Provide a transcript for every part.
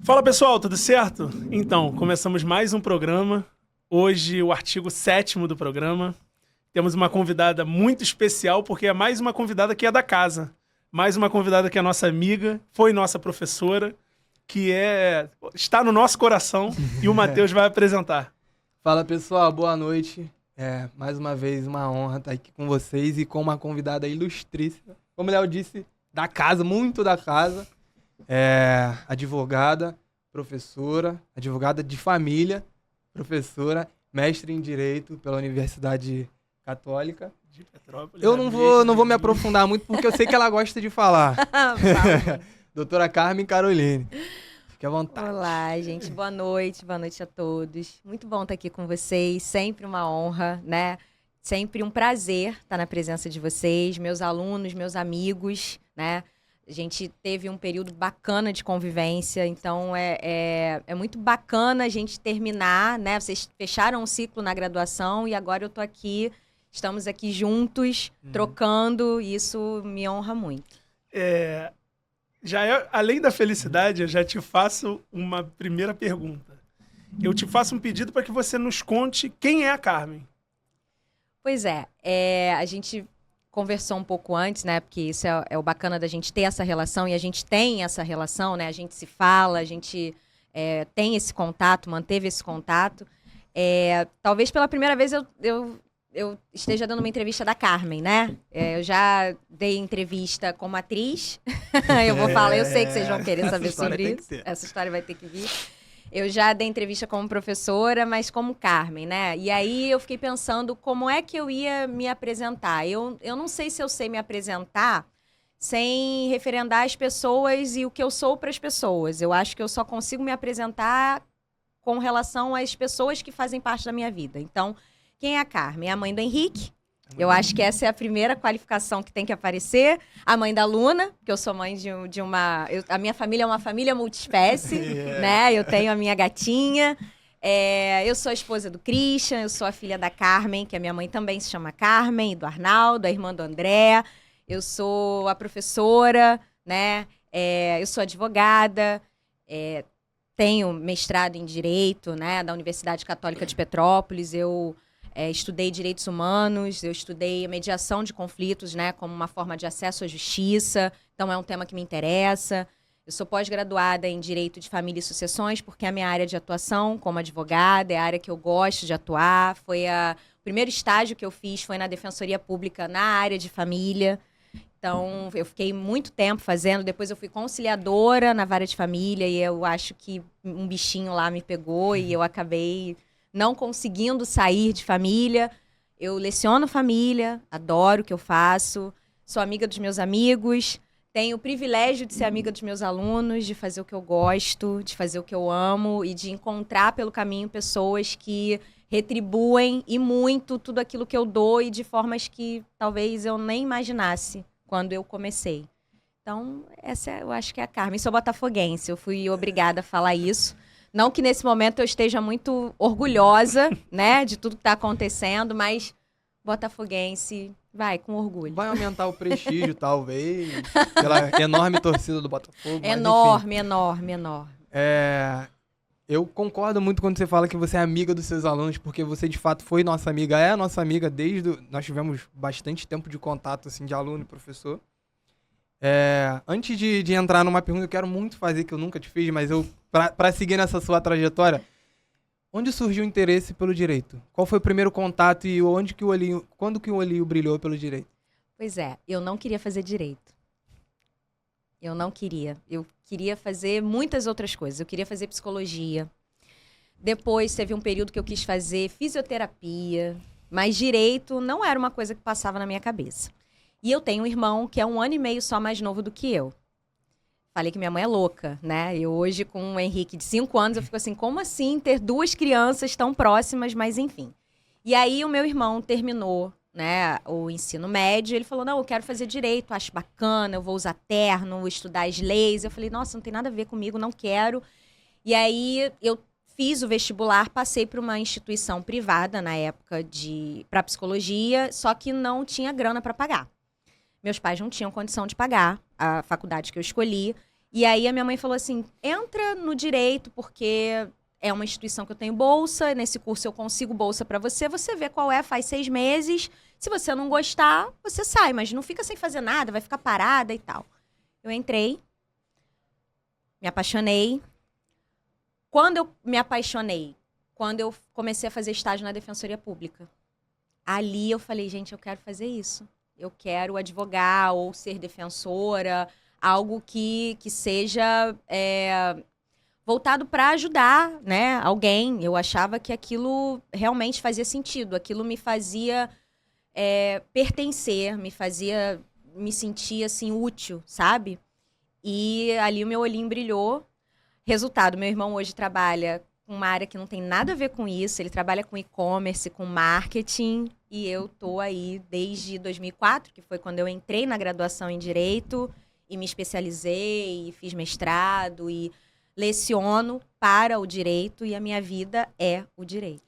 Fala pessoal, tudo certo? Então, começamos mais um programa. Hoje, o artigo 7º do programa. Temos uma convidada muito especial, porque é mais uma convidada que é da casa. Mais uma convidada que é nossa amiga, foi nossa professora, está no nosso coração e o Matheus vai apresentar. Fala pessoal, boa noite. Mais uma vez uma honra estar aqui com vocês e com uma convidada ilustríssima. Como o Léo disse, da casa, muito da casa. Advogada, professora, advogada de família, professora, mestre em Direito pela Universidade Católica. De Petrópolis. Eu não vou me aprofundar muito porque eu sei que ela gosta de falar. Doutora Carmen Caroline. Fique à vontade. Olá, gente. Boa noite a todos. Muito bom estar aqui com vocês. Sempre uma honra, né? Sempre um prazer estar na presença de vocês, meus alunos, meus amigos, né? A gente teve um período bacana de convivência, então é muito bacana a gente terminar, né? Vocês fecharam um ciclo na graduação e agora eu tô aqui, estamos aqui juntos, trocando, e isso me honra muito. Além da felicidade, eu já te faço uma primeira pergunta. Eu te faço um pedido para que você nos conte quem é a Carmen. Pois a gente conversou um pouco antes, né? Porque isso é o bacana da gente ter essa relação, e a gente tem essa relação, né? A gente se fala, a gente tem esse contato, manteve esse contato. Talvez pela primeira vez eu esteja dando uma entrevista da Carmen, né? Eu já dei entrevista como atriz. Eu vou falar, eu sei que vocês vão querer saber sobre isso. Essa história vai ter que vir. Eu já dei entrevista como professora, mas como Carmen, né? E aí eu fiquei pensando como é que eu ia me apresentar. Eu não sei se eu sei me apresentar sem referendar as pessoas e o que eu sou para as pessoas. Eu acho que eu só consigo me apresentar com relação às pessoas que fazem parte da minha vida. Então, quem é a Carmen? É a mãe do Henrique. Eu acho que essa é a primeira qualificação que tem que aparecer. A mãe da Luna, que eu sou mãe de uma... a minha família é uma família multiespécie, né? Eu tenho a minha gatinha. Eu sou a esposa do Christian, eu sou a filha da Carmen, que a minha mãe também se chama Carmen, e do Arnaldo, a irmã do André. Eu sou a professora, né? Eu sou advogada, tenho mestrado em Direito, né? Da Universidade Católica de Petrópolis. Eu estudei direitos humanos, eu estudei mediação de conflitos, né, como uma forma de acesso à justiça, então é um tema que me interessa. Eu sou pós-graduada em Direito de Família e Sucessões, porque é a minha área de atuação como advogada, é a área que eu gosto de atuar. O primeiro estágio que eu fiz foi na Defensoria Pública na área de família. Então, eu fiquei muito tempo fazendo, depois eu fui conciliadora na vara de família, e eu acho que um bichinho lá me pegou e eu acabei não conseguindo sair de família. Eu leciono família, adoro o que eu faço, sou amiga dos meus amigos, tenho o privilégio de ser amiga dos meus alunos, de fazer o que eu gosto, de fazer o que eu amo e de encontrar pelo caminho pessoas que retribuem e muito tudo aquilo que eu dou e de formas que talvez eu nem imaginasse quando eu comecei. Então, essa eu acho que é a Carmen. Sou botafoguense, eu fui obrigada a falar isso. Não que nesse momento eu esteja muito orgulhosa, né, de tudo que está acontecendo, mas botafoguense, vai, com orgulho. Vai aumentar o prestígio, talvez, pela enorme torcida do Botafogo. Enorme. Eu concordo muito quando você fala que você é amiga dos seus alunos, porque você, de fato, foi nossa amiga, é nossa amiga nós tivemos bastante tempo de contato, assim, de aluno e professor. Antes de entrar numa pergunta, eu quero muito fazer, que eu nunca te fiz, mas para seguir nessa sua trajetória, onde surgiu o interesse pelo direito? Qual foi o primeiro contato e quando que o olhinho brilhou pelo direito? Pois eu não queria fazer direito. Eu não queria. Eu queria fazer muitas outras coisas. Eu queria fazer psicologia. Depois teve um período que eu quis fazer fisioterapia, mas direito não era uma coisa que passava na minha cabeça. E eu tenho um irmão que é 1 ano e meio só mais novo do que eu. Falei que minha mãe é louca, né? Eu hoje, com o Henrique de 5 anos, eu fico assim, como assim ter 2 crianças tão próximas, mas enfim. E aí o meu irmão terminou, né, o ensino médio, ele falou, não, eu quero fazer direito, acho bacana, eu vou usar terno, vou estudar as leis. Eu falei, nossa, não tem nada a ver comigo, não quero. E aí eu fiz o vestibular, passei para uma instituição privada na época para psicologia, só que não tinha grana para pagar. Meus pais não tinham condição de pagar a faculdade que eu escolhi. E aí a minha mãe falou assim, entra no direito, porque é uma instituição que eu tenho bolsa, nesse curso eu consigo bolsa pra você, você vê qual é, faz 6 meses, se você não gostar, você sai, mas não fica sem fazer nada, vai ficar parada e tal. Eu entrei, me apaixonei. Quando eu me apaixonei, quando eu comecei a fazer estágio na Defensoria Pública, ali eu falei, gente, eu quero fazer isso. Eu quero advogar ou ser defensora, algo que seja voltado para ajudar, né, alguém. Eu achava que aquilo realmente fazia sentido, aquilo me fazia pertencer, me fazia me sentir assim útil, sabe? E ali o meu olhinho brilhou. Resultado, meu irmão hoje trabalha com uma área que não tem nada a ver com isso. Ele trabalha com e-commerce, com marketing. E eu tô aí desde 2004, que foi quando eu entrei na graduação em Direito. E me especializei, e fiz mestrado, e leciono para o direito. E a minha vida é o direito.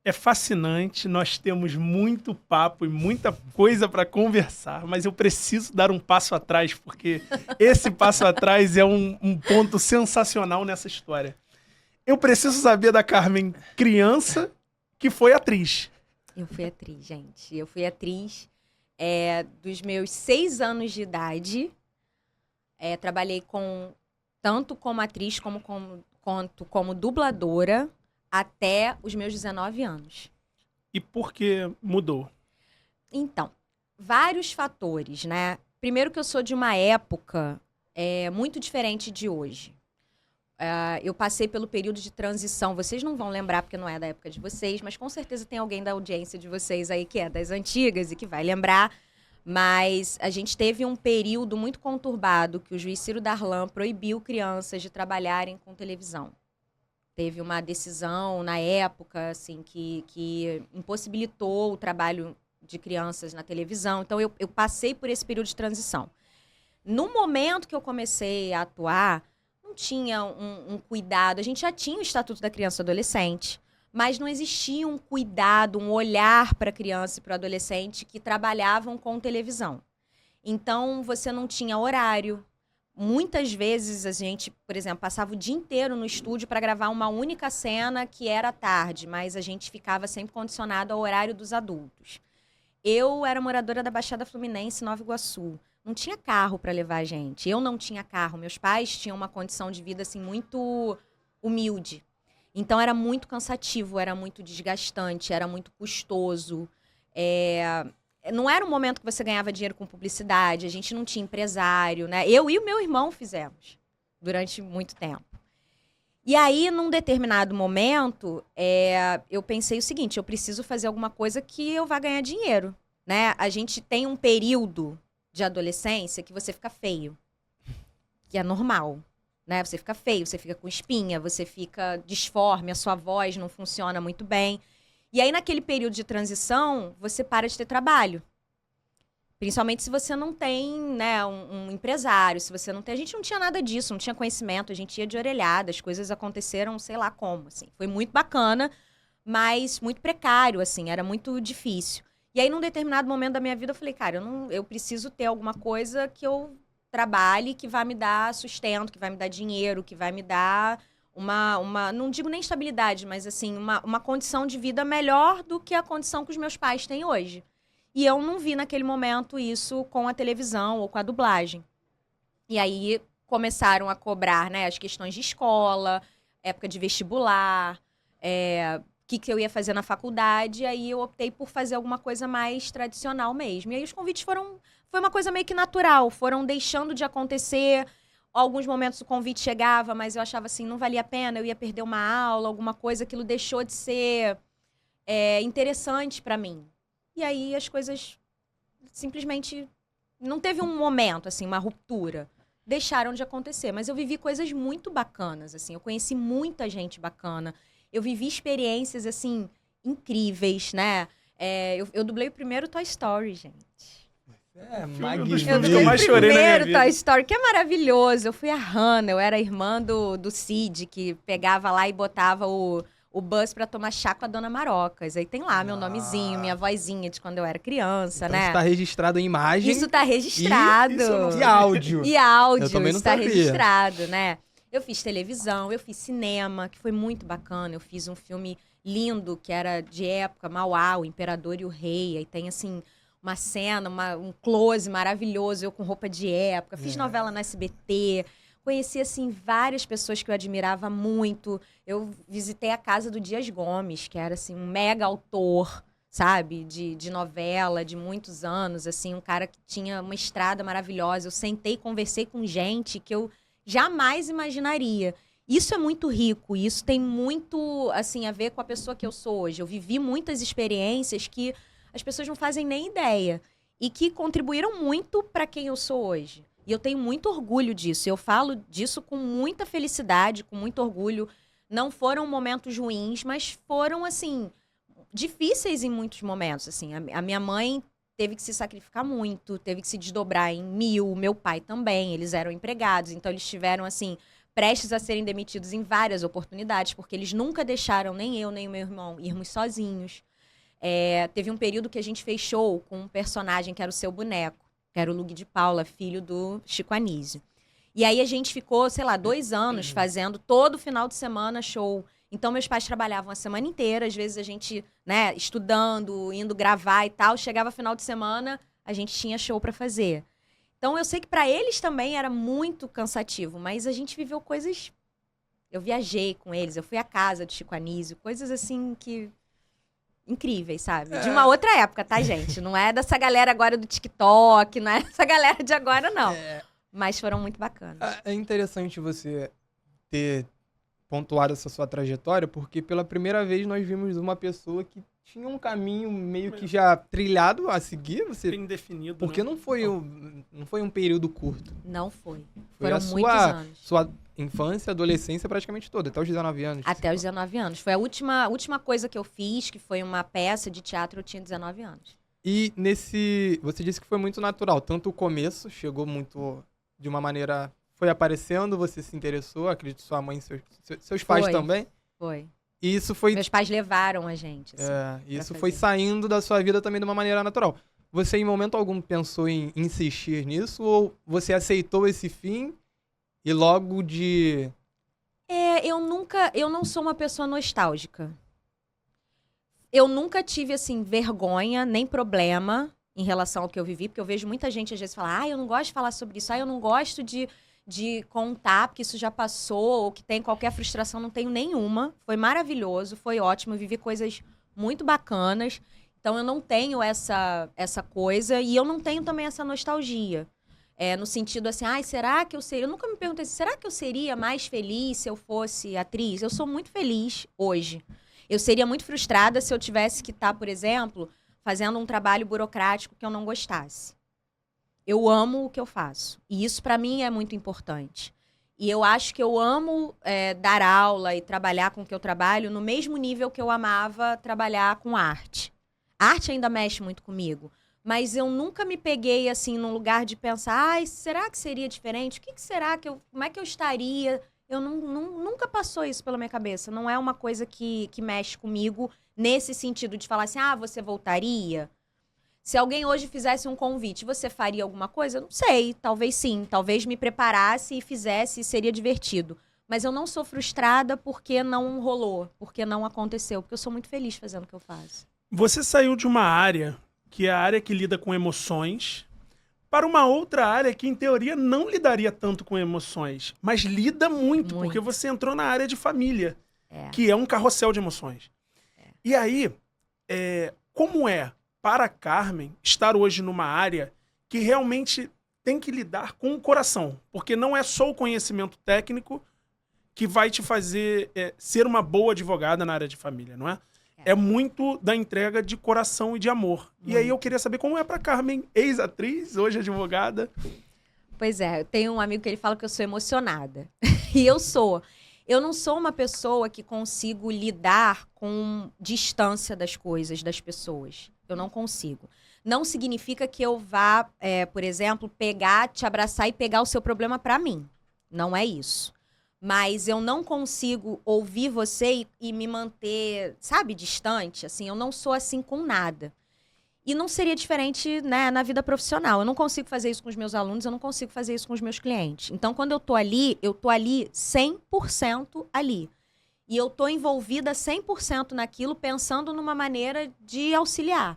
É fascinante, nós temos muito papo e muita coisa para conversar, mas eu preciso dar um passo atrás, porque esse passo atrás é um ponto sensacional nessa história. Eu preciso saber da Carmen criança que foi atriz. Eu fui atriz, gente. Eu fui atriz dos meus 6 anos de idade. Trabalhei tanto como atriz quanto como dubladora até os meus 19 anos. E por que mudou? Então, vários fatores, né? Primeiro que eu sou de uma época muito diferente de hoje. Eu passei pelo período de transição. Vocês não vão lembrar, porque não é da época de vocês, mas com certeza tem alguém da audiência de vocês aí que é das antigas e que vai lembrar. Mas a gente teve um período muito conturbado que o juiz Ciro Darlan proibiu crianças de trabalharem com televisão. Teve uma decisão na época assim, que impossibilitou o trabalho de crianças na televisão. Então, eu passei por esse período de transição. No momento que eu comecei a atuar, não tinha um cuidado. A gente já tinha o Estatuto da Criança e do Adolescente, mas não existia um cuidado, um olhar para a criança e para o adolescente que trabalhavam com televisão. Então, você não tinha horário. Muitas vezes a gente, por exemplo, passava o dia inteiro no estúdio para gravar uma única cena que era à tarde, mas a gente ficava sempre condicionado ao horário dos adultos. Eu era moradora da Baixada Fluminense, Nova Iguaçu. Não tinha carro para levar a gente. Eu não tinha carro. Meus pais tinham uma condição de vida assim muito humilde. Então era muito cansativo, era muito desgastante, era muito custoso. Não era um momento que você ganhava dinheiro com publicidade, a gente não tinha empresário, né? Eu e o meu irmão fizemos durante muito tempo. E aí, num determinado momento, eu pensei o seguinte, eu preciso fazer alguma coisa que eu vá ganhar dinheiro, né? A gente tem um período de adolescência que você fica feio, que é normal, né? Você fica feio, você fica com espinha, você fica disforme, a sua voz não funciona muito bem. E aí, naquele período de transição, você para de ter trabalho. Principalmente se você não tem, né, um empresário, se você não tem... A gente não tinha nada disso, não tinha conhecimento, a gente ia de orelhada, as coisas aconteceram, sei lá como, assim. Foi muito bacana, mas muito precário, assim, era muito difícil. E aí, num determinado momento da minha vida, eu falei, cara, eu preciso ter alguma coisa que eu trabalhe, que vai me dar sustento, que vai me dar dinheiro, que vai me dar... não digo nem estabilidade, mas assim, uma condição de vida melhor do que a condição que os meus pais têm hoje. E eu não vi naquele momento isso com a televisão ou com a dublagem. E aí começaram a cobrar, né, as questões de escola, época de vestibular, que eu ia fazer na faculdade, e aí eu optei por fazer alguma coisa mais tradicional mesmo. E aí os convites foi uma coisa meio que natural, foram deixando de acontecer. Alguns momentos o convite chegava, mas eu achava assim, não valia a pena, eu ia perder uma aula, alguma coisa, aquilo deixou de ser interessante para mim. E aí as coisas simplesmente... Não teve um momento, assim, uma ruptura. Deixaram de acontecer, mas eu vivi coisas muito bacanas, assim. Eu conheci muita gente bacana. Eu vivi experiências, assim, incríveis, né? Eu dublei o primeiro Toy Story, gente. Magnífico. Eu dublei o primeiro Toy Story, que é maravilhoso. Eu fui a Hannah, eu era irmã do Sid, que pegava lá e botava o o bus pra tomar chá com a Dona Marocas. Aí tem lá meu nomezinho, minha vozinha de quando eu era criança, Então né? isso tá registrado em imagem. Isso tá registrado. E áudio. E áudio, Eu também não está sabia. registrado, né? Eu fiz televisão, eu fiz cinema, que foi muito bacana. Eu fiz um filme lindo, que era de época, Mauá, o Imperador e o Rei. Aí tem, assim, uma cena, um close maravilhoso, eu com roupa de época. Fiz novela na SBT. Conheci, assim, várias pessoas que eu admirava muito. Eu visitei a casa do Dias Gomes, que era, assim, um mega autor, sabe? De novela, de muitos anos, assim. Um cara que tinha uma estrada maravilhosa. Eu sentei e conversei com gente que eu jamais imaginaria. Isso é muito rico, isso tem muito, assim, a ver com a pessoa que eu sou hoje. Eu vivi muitas experiências que as pessoas não fazem nem ideia e que contribuíram muito para quem eu sou hoje. E eu tenho muito orgulho disso. Eu falo disso com muita felicidade, com muito orgulho. Não foram momentos ruins, mas foram, assim, difíceis em muitos momentos. Assim, a minha mãe teve que se sacrificar muito, teve que se desdobrar em 1000, meu pai também, eles eram empregados, então eles tiveram, assim, prestes a serem demitidos em várias oportunidades, porque eles nunca deixaram nem eu, nem o meu irmão irmos sozinhos. Teve um período que a gente fez show com um personagem que era o Seu Boneco, que era o Lug de Paula, filho do Chico Anísio. E aí a gente ficou, sei lá, 2 anos fazendo todo final de semana show. Então, meus pais trabalhavam a semana inteira, às vezes a gente, né, estudando, indo gravar e tal, chegava final de semana, a gente tinha show pra fazer. Então, eu sei que pra eles também era muito cansativo, mas a gente viveu coisas... Eu viajei com eles, eu fui à casa do Chico Anísio, coisas assim que... incríveis, sabe? De uma outra época, tá, gente? Não é dessa galera agora do TikTok, não é dessa galera de agora, não. Mas foram muito bacanas. É interessante você ter pontuado essa sua trajetória, porque pela primeira vez nós vimos uma pessoa que tinha um caminho meio que já trilhado a seguir. Você... Bem definido, Porque né? não foi um período curto. Não foi. Foi Foram muitos anos. sua infância, adolescência praticamente toda, até os 19 anos. Até os 19 anos. Foi a última coisa que eu fiz, que foi uma peça de teatro, eu tinha 19 anos. E você disse que foi muito natural, tanto o começo, chegou muito de uma maneira... Foi aparecendo, você se interessou, acredito sua mãe e seus pais Foi. também. Foi. E isso foi... Meus pais levaram a gente, assim. isso pra foi fazer. saindo da sua vida também de uma maneira natural. Você, em momento algum, pensou em insistir nisso? Ou você aceitou esse fim e logo de... Eu não sou uma pessoa nostálgica. Eu nunca tive, assim, vergonha, nem problema em relação ao que eu vivi, porque eu vejo muita gente, às vezes, falar, eu não gosto de falar sobre isso, eu não gosto de contar, porque isso já passou, ou que tem qualquer frustração, não tenho nenhuma. Foi maravilhoso, foi ótimo, eu vivi coisas muito bacanas. Então, eu não tenho essa coisa, e eu não tenho também essa nostalgia. No sentido assim, será que eu seria... Eu nunca me perguntei, será que eu seria mais feliz se eu fosse atriz? Eu sou muito feliz hoje. Eu seria muito frustrada se eu tivesse que estar, por exemplo, fazendo um trabalho burocrático que eu não gostasse. Eu amo o que eu faço. E isso, para mim, é muito importante. E eu acho que eu amo dar aula e trabalhar com o que eu trabalho no mesmo nível que eu amava trabalhar com arte. A arte ainda mexe muito comigo. Mas eu nunca me peguei, assim, num lugar de pensar, será que seria diferente? O que será que como é que eu estaria? Eu nunca passou isso pela minha cabeça. Não é uma coisa que mexe comigo nesse sentido de falar assim, você voltaria? Se alguém hoje fizesse um convite, você faria alguma coisa? Eu não sei, talvez sim. Talvez me preparasse e fizesse e seria divertido. Mas eu não sou frustrada porque não rolou, porque não aconteceu, porque eu sou muito feliz fazendo o que eu faço. Você saiu de uma área, que é a área que lida com emoções, para uma outra área que, em teoria, não lidaria tanto com emoções, mas lida muito. Porque você entrou na área de família, que é um carrossel de emoções. E aí, como é para a Carmen estar hoje numa área que realmente tem que lidar com o coração? Porque não é só o conhecimento técnico que vai te fazer ser uma boa advogada na área de família, não é? É muito da entrega de coração e de amor. E aí eu queria saber como é pra Carmen, ex-atriz, hoje advogada. Pois é, eu tenho um amigo que ele fala que eu sou emocionada. E eu sou. Eu não sou uma pessoa que consigo lidar com distância das coisas, das pessoas. Eu não consigo. Não significa que eu vá, por exemplo, te abraçar e pegar o seu problema pra mim. Não é isso. Mas eu não consigo ouvir você e me manter, sabe, distante. Assim, eu não sou assim com nada. E não seria diferente, né, na vida profissional. Eu não consigo fazer isso com os meus alunos, eu não consigo fazer isso com os meus clientes. Então, quando eu tô ali 100% ali. E eu tô envolvida 100% naquilo, pensando numa maneira de auxiliar.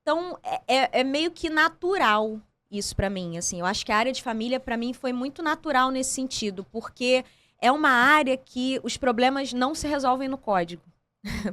Então, é meio que natural isso pra mim, assim. Eu acho que a área de família, pra mim, foi muito natural nesse sentido, porque é uma área que os problemas não se resolvem no código.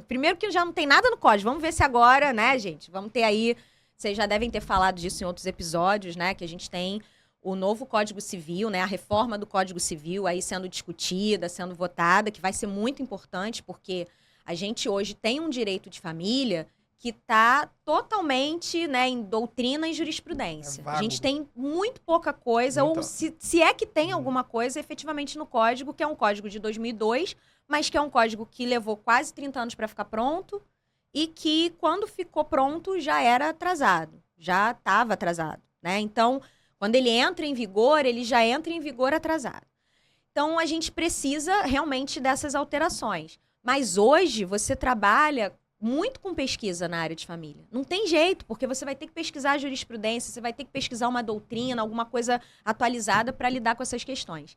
Primeiro que já não tem nada no código. Vamos ver se agora, né, gente? Vamos ter aí... Vocês já devem ter falado disso em outros episódios, né? Que a gente tem o novo Código Civil, né? A reforma do Código Civil aí sendo discutida, sendo votada, que vai ser muito importante, porque a gente hoje tem um direito de família que está totalmente, né, em doutrina e jurisprudência. A gente tem muito pouca coisa, ou se é que tem alguma coisa efetivamente no código, que é um código de 2002, mas que é um código que levou quase 30 anos para ficar pronto e que, quando ficou pronto, já era atrasado, já estava atrasado, né? Então, quando ele entra em vigor, ele já entra em vigor atrasado. Então, a gente precisa realmente dessas alterações. Mas hoje, você trabalha muito com pesquisa na área de família. Não tem jeito, porque você vai ter que pesquisar a jurisprudência, você vai ter que pesquisar uma doutrina, alguma coisa atualizada para lidar com essas questões.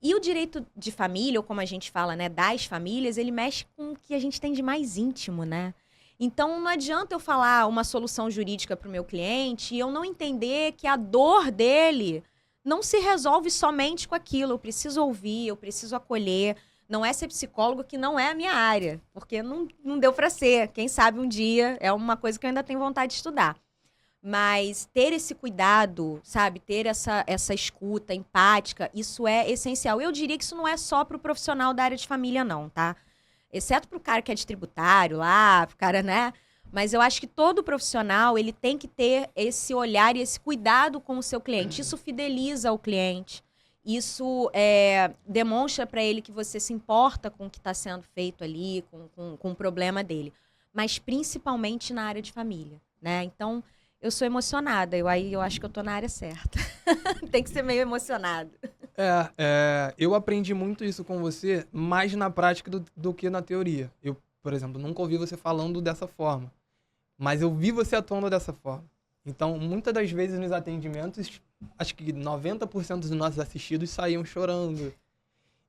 E o direito de família, ou como a gente fala, né, das famílias, ele mexe com o que a gente tem de mais íntimo, né? Então, não adianta eu falar uma solução jurídica para o meu cliente e eu não entender que a dor dele não se resolve somente com aquilo. Eu preciso ouvir, eu preciso acolher. Não é ser psicólogo, que não é a minha área, porque não deu para ser. Quem sabe um dia é uma coisa que eu ainda tenho vontade de estudar. Mas ter esse cuidado, sabe? Ter essa escuta empática, isso é essencial. Eu diria que isso não é só para o profissional da área de família, não, tá? Exceto para o cara que é de tributário lá, pro cara, né? Mas eu acho que todo profissional, ele tem que ter esse olhar e esse cuidado com o seu cliente. Isso fideliza o cliente. Isso demonstra para ele que você se importa com o que está sendo feito ali, com o problema dele. Mas principalmente na área de família, né? Então, eu sou emocionada. Eu acho que eu tô na área certa. Tem que ser meio emocionado. Eu aprendi muito isso com você, mais na prática do que na teoria. Eu, por exemplo, nunca ouvi você falando dessa forma. Mas eu vi você atuando dessa forma. Então, muitas das vezes nos atendimentos, acho que 90% dos nossos assistidos saíam chorando.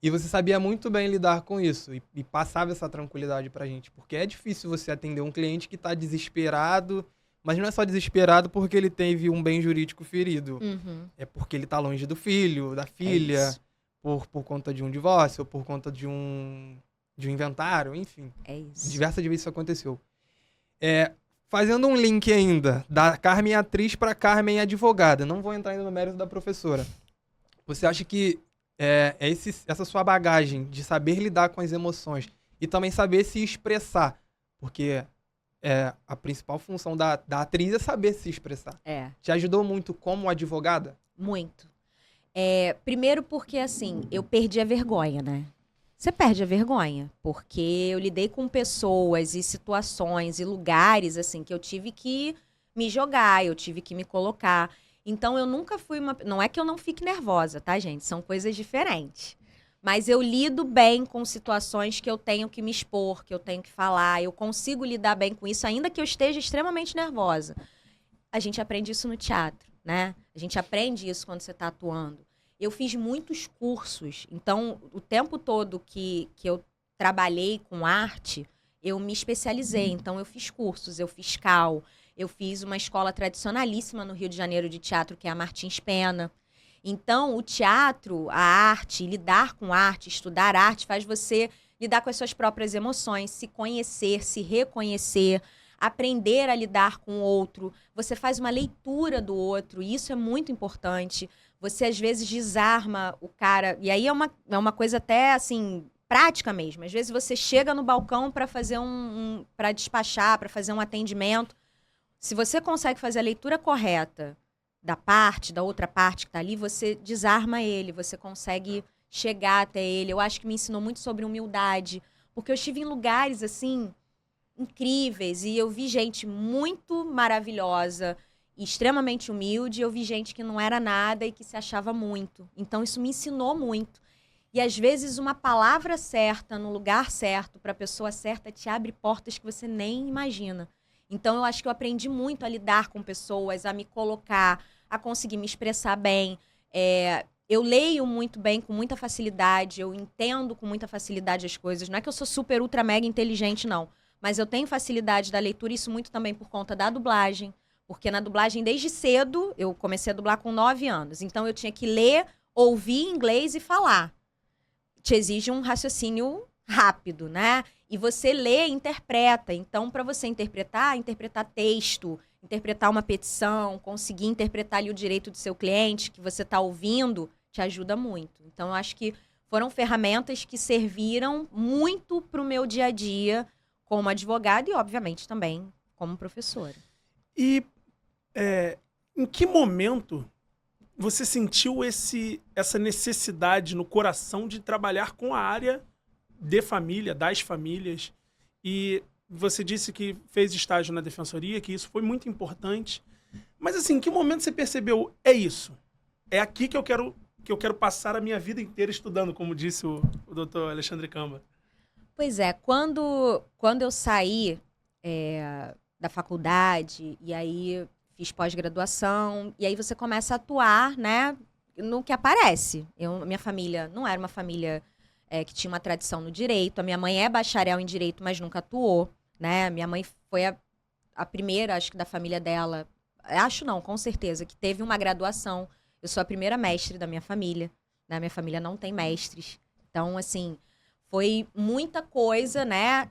E você sabia muito bem lidar com isso e passava essa tranquilidade pra gente. Porque é difícil você atender um cliente que tá desesperado, mas não é só desesperado porque ele teve um bem jurídico ferido. Uhum. É porque ele tá longe do filho, da filha, por conta de um divórcio, ou por conta de um inventário, enfim. É isso. Diversas vezes isso aconteceu. Fazendo um link ainda, da Carmen atriz para Carmen advogada. Não vou entrar ainda no mérito da professora. Você acha que essa sua bagagem de saber lidar com as emoções e também saber se expressar, porque a principal função da atriz é saber se expressar. Te ajudou muito como advogada? Muito. Primeiro porque, assim, eu perdi a vergonha, né? Você perde a vergonha, porque eu lidei com pessoas e situações e lugares, assim, que eu tive que me jogar, eu tive que me colocar. Então, eu nunca fui uma... Não é que eu não fique nervosa, tá, gente? São coisas diferentes. Mas eu lido bem com situações que eu tenho que me expor, que eu tenho que falar. Eu consigo lidar bem com isso, ainda que eu esteja extremamente nervosa. A gente aprende isso no teatro, né? A gente aprende isso quando você está atuando. Eu fiz muitos cursos. Então, o tempo todo que eu trabalhei com arte, eu me especializei. Então, eu fiz cursos, eu fiz CAL, eu fiz uma escola tradicionalíssima no Rio de Janeiro de teatro, que é a Martins Pena. Então, o teatro, a arte, lidar com arte, estudar arte, faz você lidar com as suas próprias emoções, se conhecer, se reconhecer, aprender a lidar com o outro. Você faz uma leitura do outro, e isso é muito importante. Você, às vezes, desarma o cara. E aí é uma coisa até, assim, prática mesmo. Às vezes você chega no balcão para fazer para despachar, para fazer um atendimento. Se você consegue fazer a leitura correta da outra parte que está ali, você desarma ele, você consegue chegar até ele. Eu acho que me ensinou muito sobre humildade, porque eu estive em lugares, assim, incríveis, e eu vi gente muito maravilhosa, extremamente humilde, eu vi gente que não era nada e que se achava muito. Então, isso me ensinou muito. E às vezes uma palavra certa, no lugar certo, para a pessoa certa, te abre portas que você nem imagina. Então eu acho que eu aprendi muito a lidar com pessoas, a me colocar, a conseguir me expressar bem. Eu leio muito bem, com muita facilidade, eu entendo com muita facilidade as coisas. Não é que eu sou super, ultra, mega inteligente, não. Mas eu tenho facilidade da leitura, isso muito também por conta da dublagem. Porque na dublagem, desde cedo, eu comecei a dublar com 9 anos. Então eu tinha que ler, ouvir inglês e falar. Te exige um raciocínio rápido, né? E você lê e interpreta. Então, para você interpretar texto, interpretar uma petição, conseguir interpretar ali o direito do seu cliente que você está ouvindo, te ajuda muito. Então, eu acho que foram ferramentas que serviram muito para o meu dia a dia como advogada e, obviamente, também como professora. E em que momento você sentiu essa necessidade no coração de trabalhar com a área de família, das famílias? E você disse que fez estágio na defensoria, que isso foi muito importante. Mas assim, em que momento você percebeu, é isso? É aqui que eu quero passar a minha vida inteira estudando, como disse o doutor Alexandre Camba. Pois é, quando eu saí da faculdade, e aí fiz pós-graduação, e aí você começa a atuar, né, no que aparece. Minha família não era uma família que tinha uma tradição no direito. A minha mãe é bacharel em direito, mas nunca atuou, né? Minha mãe foi a primeira, acho que da família dela, acho não, com certeza, que teve uma graduação. Eu sou a primeira mestre da minha família, né? Minha família não tem mestres. Então, assim, foi muita coisa, né?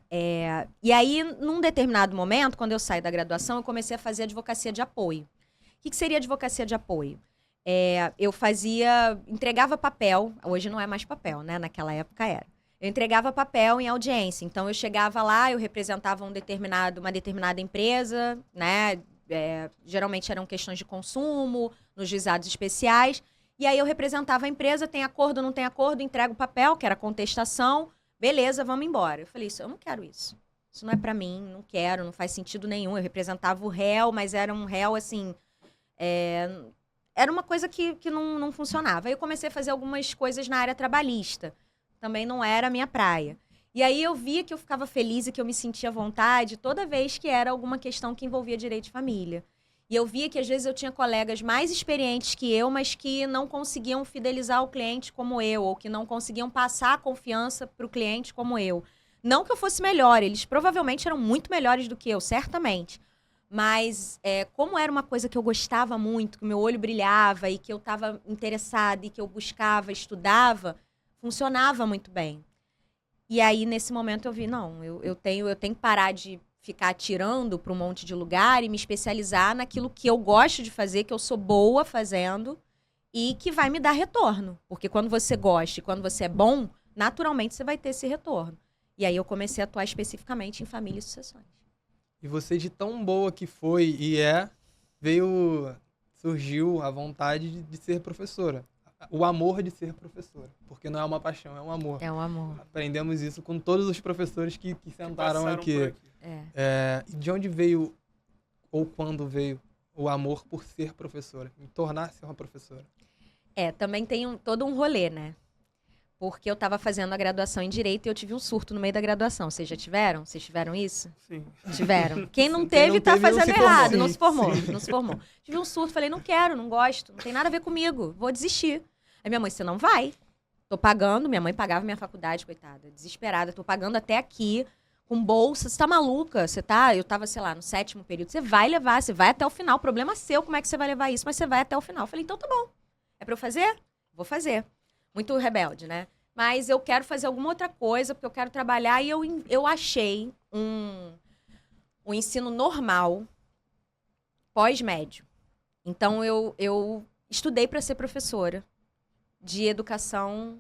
E aí, num determinado momento, quando eu saí da graduação, eu comecei a fazer advocacia de apoio. O que seria advocacia de apoio? Eu entregava papel, hoje não é mais papel, né? Naquela época era. Eu entregava papel em audiência. Então, eu chegava lá, eu representava uma determinada empresa, né? Geralmente eram questões de consumo, nos juizados especiais. E aí eu representava a empresa, tem acordo, não tem acordo, entrego o papel, que era contestação, beleza, vamos embora. Eu falei, eu não quero isso. Isso não é pra mim, não quero, não faz sentido nenhum. Eu representava o réu, mas era um réu, assim... Era uma coisa que não funcionava. Aí eu comecei a fazer algumas coisas na área trabalhista. Também não era a minha praia. E aí eu via que eu ficava feliz e que eu me sentia à vontade toda vez que era alguma questão que envolvia direito de família. E eu via que às vezes eu tinha colegas mais experientes que eu, mas que não conseguiam fidelizar o cliente como eu, ou que não conseguiam passar a confiança para o cliente como eu. Não que eu fosse melhor, eles provavelmente eram muito melhores do que eu, certamente. Mas como era uma coisa que eu gostava muito, que o meu olho brilhava e que eu estava interessada e que eu buscava, estudava, funcionava muito bem. E aí, nesse momento, eu vi, não, eu tenho que parar de ficar atirando para um monte de lugar e me especializar naquilo que eu gosto de fazer, que eu sou boa fazendo e que vai me dar retorno. Porque quando você gosta e quando você é bom, naturalmente você vai ter esse retorno. E aí eu comecei a atuar especificamente em família e sucessões. E você, de tão boa que foi e surgiu a vontade de ser professora. O amor de ser professora. Porque não é uma paixão, é um amor. É um amor. Aprendemos isso com todos os professores que sentaram aqui. De onde veio, ou quando veio, o amor por ser professora? Em tornar-se uma professora? Também tem todo um rolê, né? Porque eu estava fazendo a graduação em Direito e eu tive um surto no meio da graduação. Vocês já tiveram? Vocês tiveram isso? Sim. Tiveram. Quem não teve, tá fazendo errado. Não se formou. Não se formou. Tive um surto, falei, não quero, não gosto, não tem nada a ver comigo, vou desistir. Aí minha mãe, você não vai? Tô pagando, minha mãe pagava minha faculdade, coitada, desesperada. Tô pagando até aqui, com bolsa. Você tá maluca? Eu tava, sei lá, no 7º período. Você vai levar, você vai até o final. Problema seu, como é que você vai levar isso? Mas você vai até o final. Eu falei, então tá bom. É pra eu fazer? Vou fazer. Muito rebelde, né? Mas eu quero fazer alguma outra coisa, porque eu quero trabalhar. E eu achei um ensino normal, pós-médio. Então, eu estudei para ser professora de educação,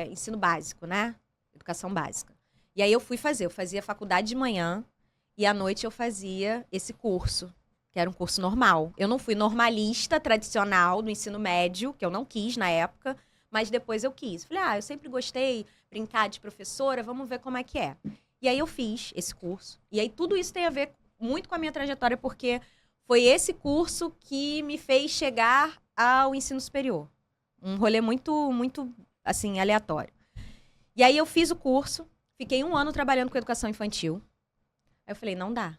ensino básico, né? Educação básica. E aí eu fazia faculdade de manhã e à noite eu fazia esse curso, que era um curso normal. Eu não fui normalista tradicional do ensino médio, que eu não quis na época, mas depois eu quis. Falei, eu sempre gostei, brincar de professora, vamos ver como é que é. E aí eu fiz esse curso. E aí tudo isso tem a ver muito com a minha trajetória, porque foi esse curso que me fez chegar ao ensino superior. Um rolê muito, muito assim, aleatório. E aí eu fiz o curso, fiquei 1 ano trabalhando com educação infantil. Aí eu falei, não dá.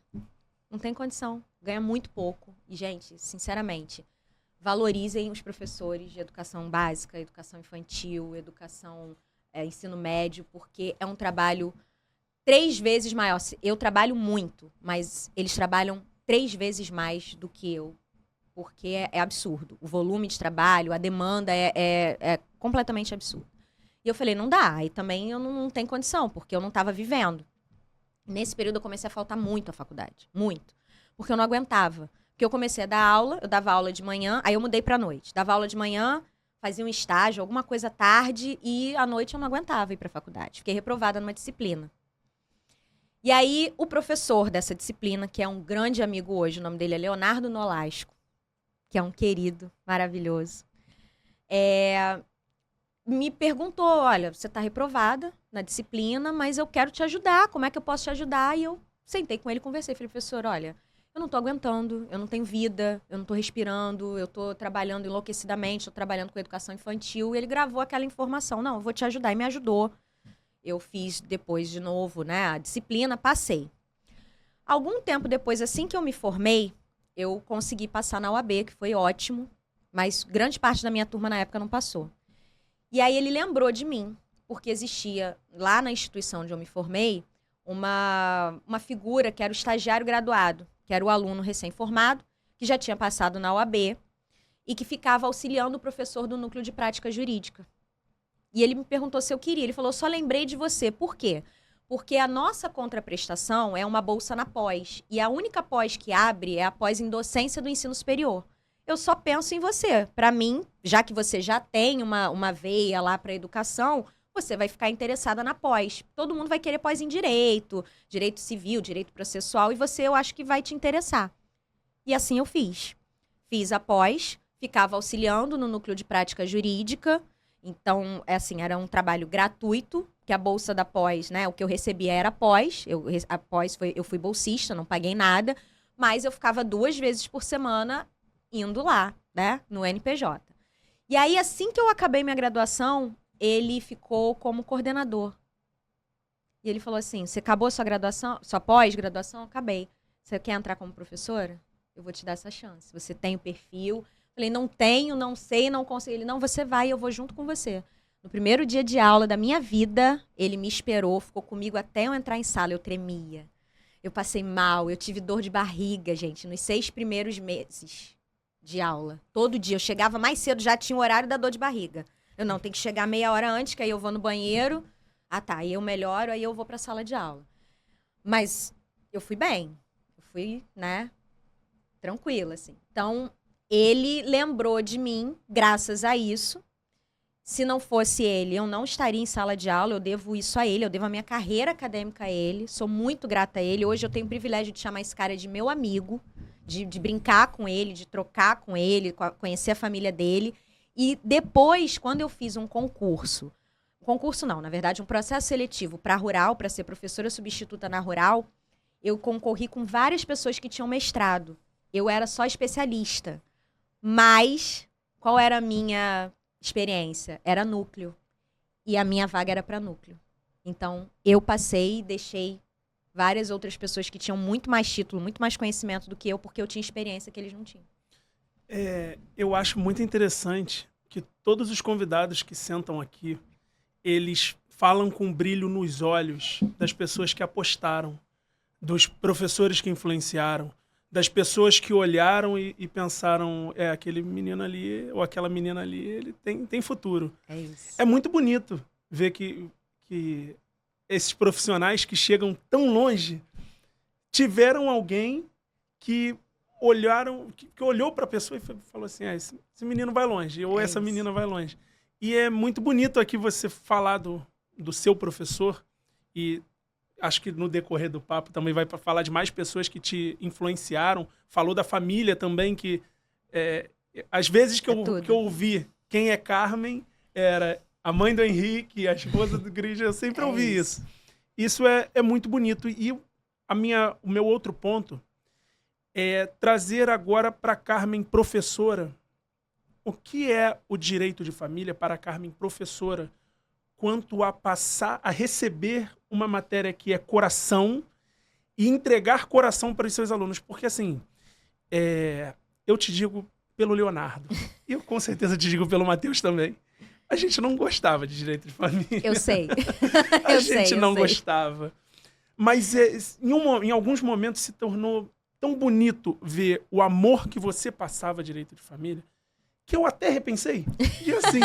Não tem condição. Ganha muito pouco. E, gente, sinceramente, valorizem os professores de educação básica, educação infantil, educação, ensino médio, porque é um trabalho 3 vezes maior. Eu trabalho muito, mas eles trabalham 3 vezes mais do que eu. Porque é absurdo. O volume de trabalho, a demanda é completamente absurdo. E eu falei, não dá. Aí também eu não tenho condição, porque eu não estava vivendo. Nesse período eu comecei a faltar muito à faculdade. Muito. Porque eu não aguentava. Porque eu comecei a dar aula, eu dava aula de manhã, aí eu mudei pra noite. Dava aula de manhã, fazia um estágio, alguma coisa à tarde, e à noite eu não aguentava ir pra faculdade. Fiquei reprovada numa disciplina. E aí, o professor dessa disciplina, que é um grande amigo hoje, o nome dele é Leonardo Nolasco, que é um querido, maravilhoso, me perguntou, olha, você está reprovada na disciplina, mas eu quero te ajudar, como é que eu posso te ajudar? E eu sentei com ele e conversei, falei, professor, olha, eu não estou aguentando, eu não tenho vida, eu não estou respirando, eu estou trabalhando enlouquecidamente, estou trabalhando com educação infantil, e ele gravou aquela informação, não, eu vou te ajudar, e me ajudou. Eu fiz depois de novo, né, a disciplina, passei. Algum tempo depois, assim que eu me formei, eu consegui passar na UAB, que foi ótimo, mas grande parte da minha turma na época não passou. E aí ele lembrou de mim, porque existia lá na instituição onde eu me formei uma figura que era o estagiário graduado, que era o aluno recém-formado, que já tinha passado na UAB e que ficava auxiliando o professor do núcleo de prática jurídica. E ele me perguntou se eu queria. Ele falou, só lembrei de você. Por quê? Porque a nossa contraprestação é uma bolsa na pós. E a única pós que abre é a pós em docência do ensino superior. Eu só penso em você. Para mim, já que você já tem uma veia lá para educação, você vai ficar interessada na pós. Todo mundo vai querer pós em direito, direito civil, direito processual, e você, eu acho que vai te interessar. E assim eu fiz. Fiz a pós, ficava auxiliando no núcleo de prática jurídica. Então, era um trabalho gratuito, que a bolsa da pós, né, o que eu recebia era pós. Eu fui bolsista, não paguei nada, mas eu ficava 2 vezes por semana indo lá, né, no NPJ. E aí, assim que eu acabei minha graduação, ele ficou como coordenador. E ele falou assim, você acabou sua graduação, sua pós-graduação? Acabei. Você quer entrar como professora? Eu vou te dar essa chance. Você tem o perfil. Falei, não tenho, não sei, não consigo. Ele, não, você vai, eu vou junto com você. No primeiro dia de aula da minha vida, ele me esperou, ficou comigo até eu entrar em sala. Eu tremia. Eu passei mal, eu tive dor de barriga, gente, nos 6 primeiros meses de aula. Todo dia. Eu chegava mais cedo, já tinha o horário da dor de barriga. Eu não, tem que chegar meia hora antes, que aí eu vou no banheiro. Ah, tá, aí eu melhoro, aí eu vou pra sala de aula. Mas eu fui bem. Eu fui, né, tranquila, assim. Então, ele lembrou de mim, graças a isso. Se não fosse ele, eu não estaria em sala de aula. Eu devo isso a ele, eu devo a minha carreira acadêmica a ele. Sou muito grata a ele. Hoje eu tenho o privilégio de chamar esse cara de meu amigo, de brincar com ele, de trocar com ele, conhecer a família dele. E depois, quando eu fiz um concurso não, na verdade, um processo seletivo para a Rural, para ser professora substituta na Rural, eu concorri com várias pessoas que tinham mestrado. Eu era só especialista. Mas, qual era a minha experiência? Era núcleo. E a minha vaga era para núcleo. Então, eu passei e deixei várias outras pessoas que tinham muito mais título, muito mais conhecimento do que eu, porque eu tinha experiência que eles não tinham. Eu acho muito interessante que todos os convidados que sentam aqui, eles falam com brilho nos olhos das pessoas que apostaram, dos professores que influenciaram, das pessoas que olharam e pensaram, aquele menino ali ou aquela menina ali, ele tem futuro. É isso. É muito bonito ver que esses profissionais que chegam tão longe tiveram alguém que olhou para a pessoa e falou assim, esse menino vai longe, ou essa menina vai longe. E é muito bonito aqui você falar do seu professor, e acho que no decorrer do papo também vai falar de mais pessoas que te influenciaram, falou da família também, que às vezes que eu ouvi quem é Carmen, era a mãe do Henrique, a esposa do Gris, eu sempre ouvi isso. Isso é muito bonito. E o meu outro ponto é trazer agora para Carmen professora o que é o direito de família para a Carmen, professora, quanto a passar a receber uma matéria que é coração e entregar coração para os seus alunos? Porque, assim, eu te digo pelo Leonardo, e eu com certeza te digo pelo Matheus também, a gente não gostava de direito de família. Eu sei. A gente não gostava. Mas em alguns momentos se tornou tão bonito ver o amor que você passava a direito de família, que eu até repensei. E assim,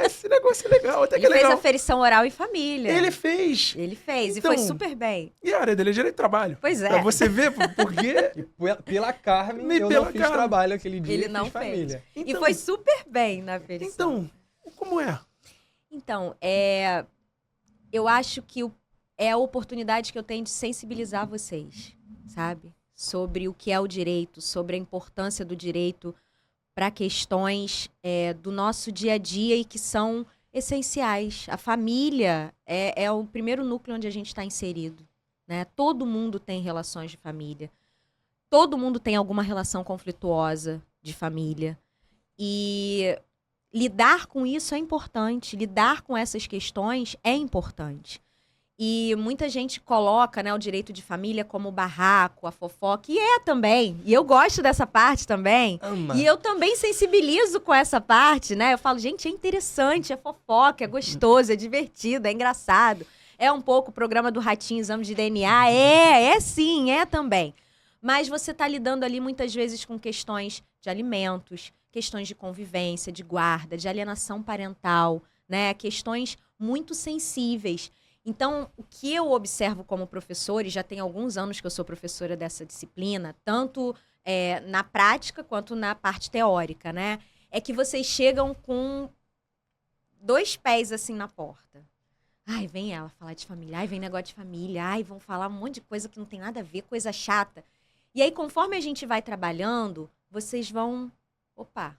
esse negócio é legal, até que é legal. Ele fez aferição oral em família. Ele fez. Então, e foi super bem. E a área dele é direito de trabalho. Pois é. Pra você ver, porque... E pela Carmen, eu não fiz trabalho aquele dia. Ele não fiz fez. Família. Então, e foi super bem na aferição. Então, como é? Então, eu acho que é a oportunidade que eu tenho de sensibilizar vocês, sabe? Sobre o que é o direito, sobre a importância do direito para questões do nosso dia a dia e que são essenciais. A família é o primeiro núcleo onde a gente está inserido, né? Todo mundo tem relações de família. Todo mundo tem alguma relação conflituosa de família. E lidar com isso é importante. Lidar com essas questões é importante. E muita gente coloca, né, o direito de família como barraco, a fofoca, e também. E eu gosto dessa parte também. Ama. E eu também sensibilizo com essa parte, né? Eu falo, gente, é interessante, é fofoca, é gostoso, é divertido, é engraçado. É um pouco o programa do Ratinho, exame de DNA. Sim, é também. Mas você está lidando ali muitas vezes com questões de alimentos, questões de convivência, de guarda, de alienação parental, né? Questões muito sensíveis. Então, o que eu observo como professora, e já tem alguns anos que eu sou professora dessa disciplina, tanto na prática quanto na parte teórica, né? É que vocês chegam com 2 pés assim na porta. Ai, vem ela falar de família, ai, vem negócio de família, ai, vão falar um monte de coisa que não tem nada a ver, coisa chata. E aí, conforme a gente vai trabalhando, vocês vão... Opa,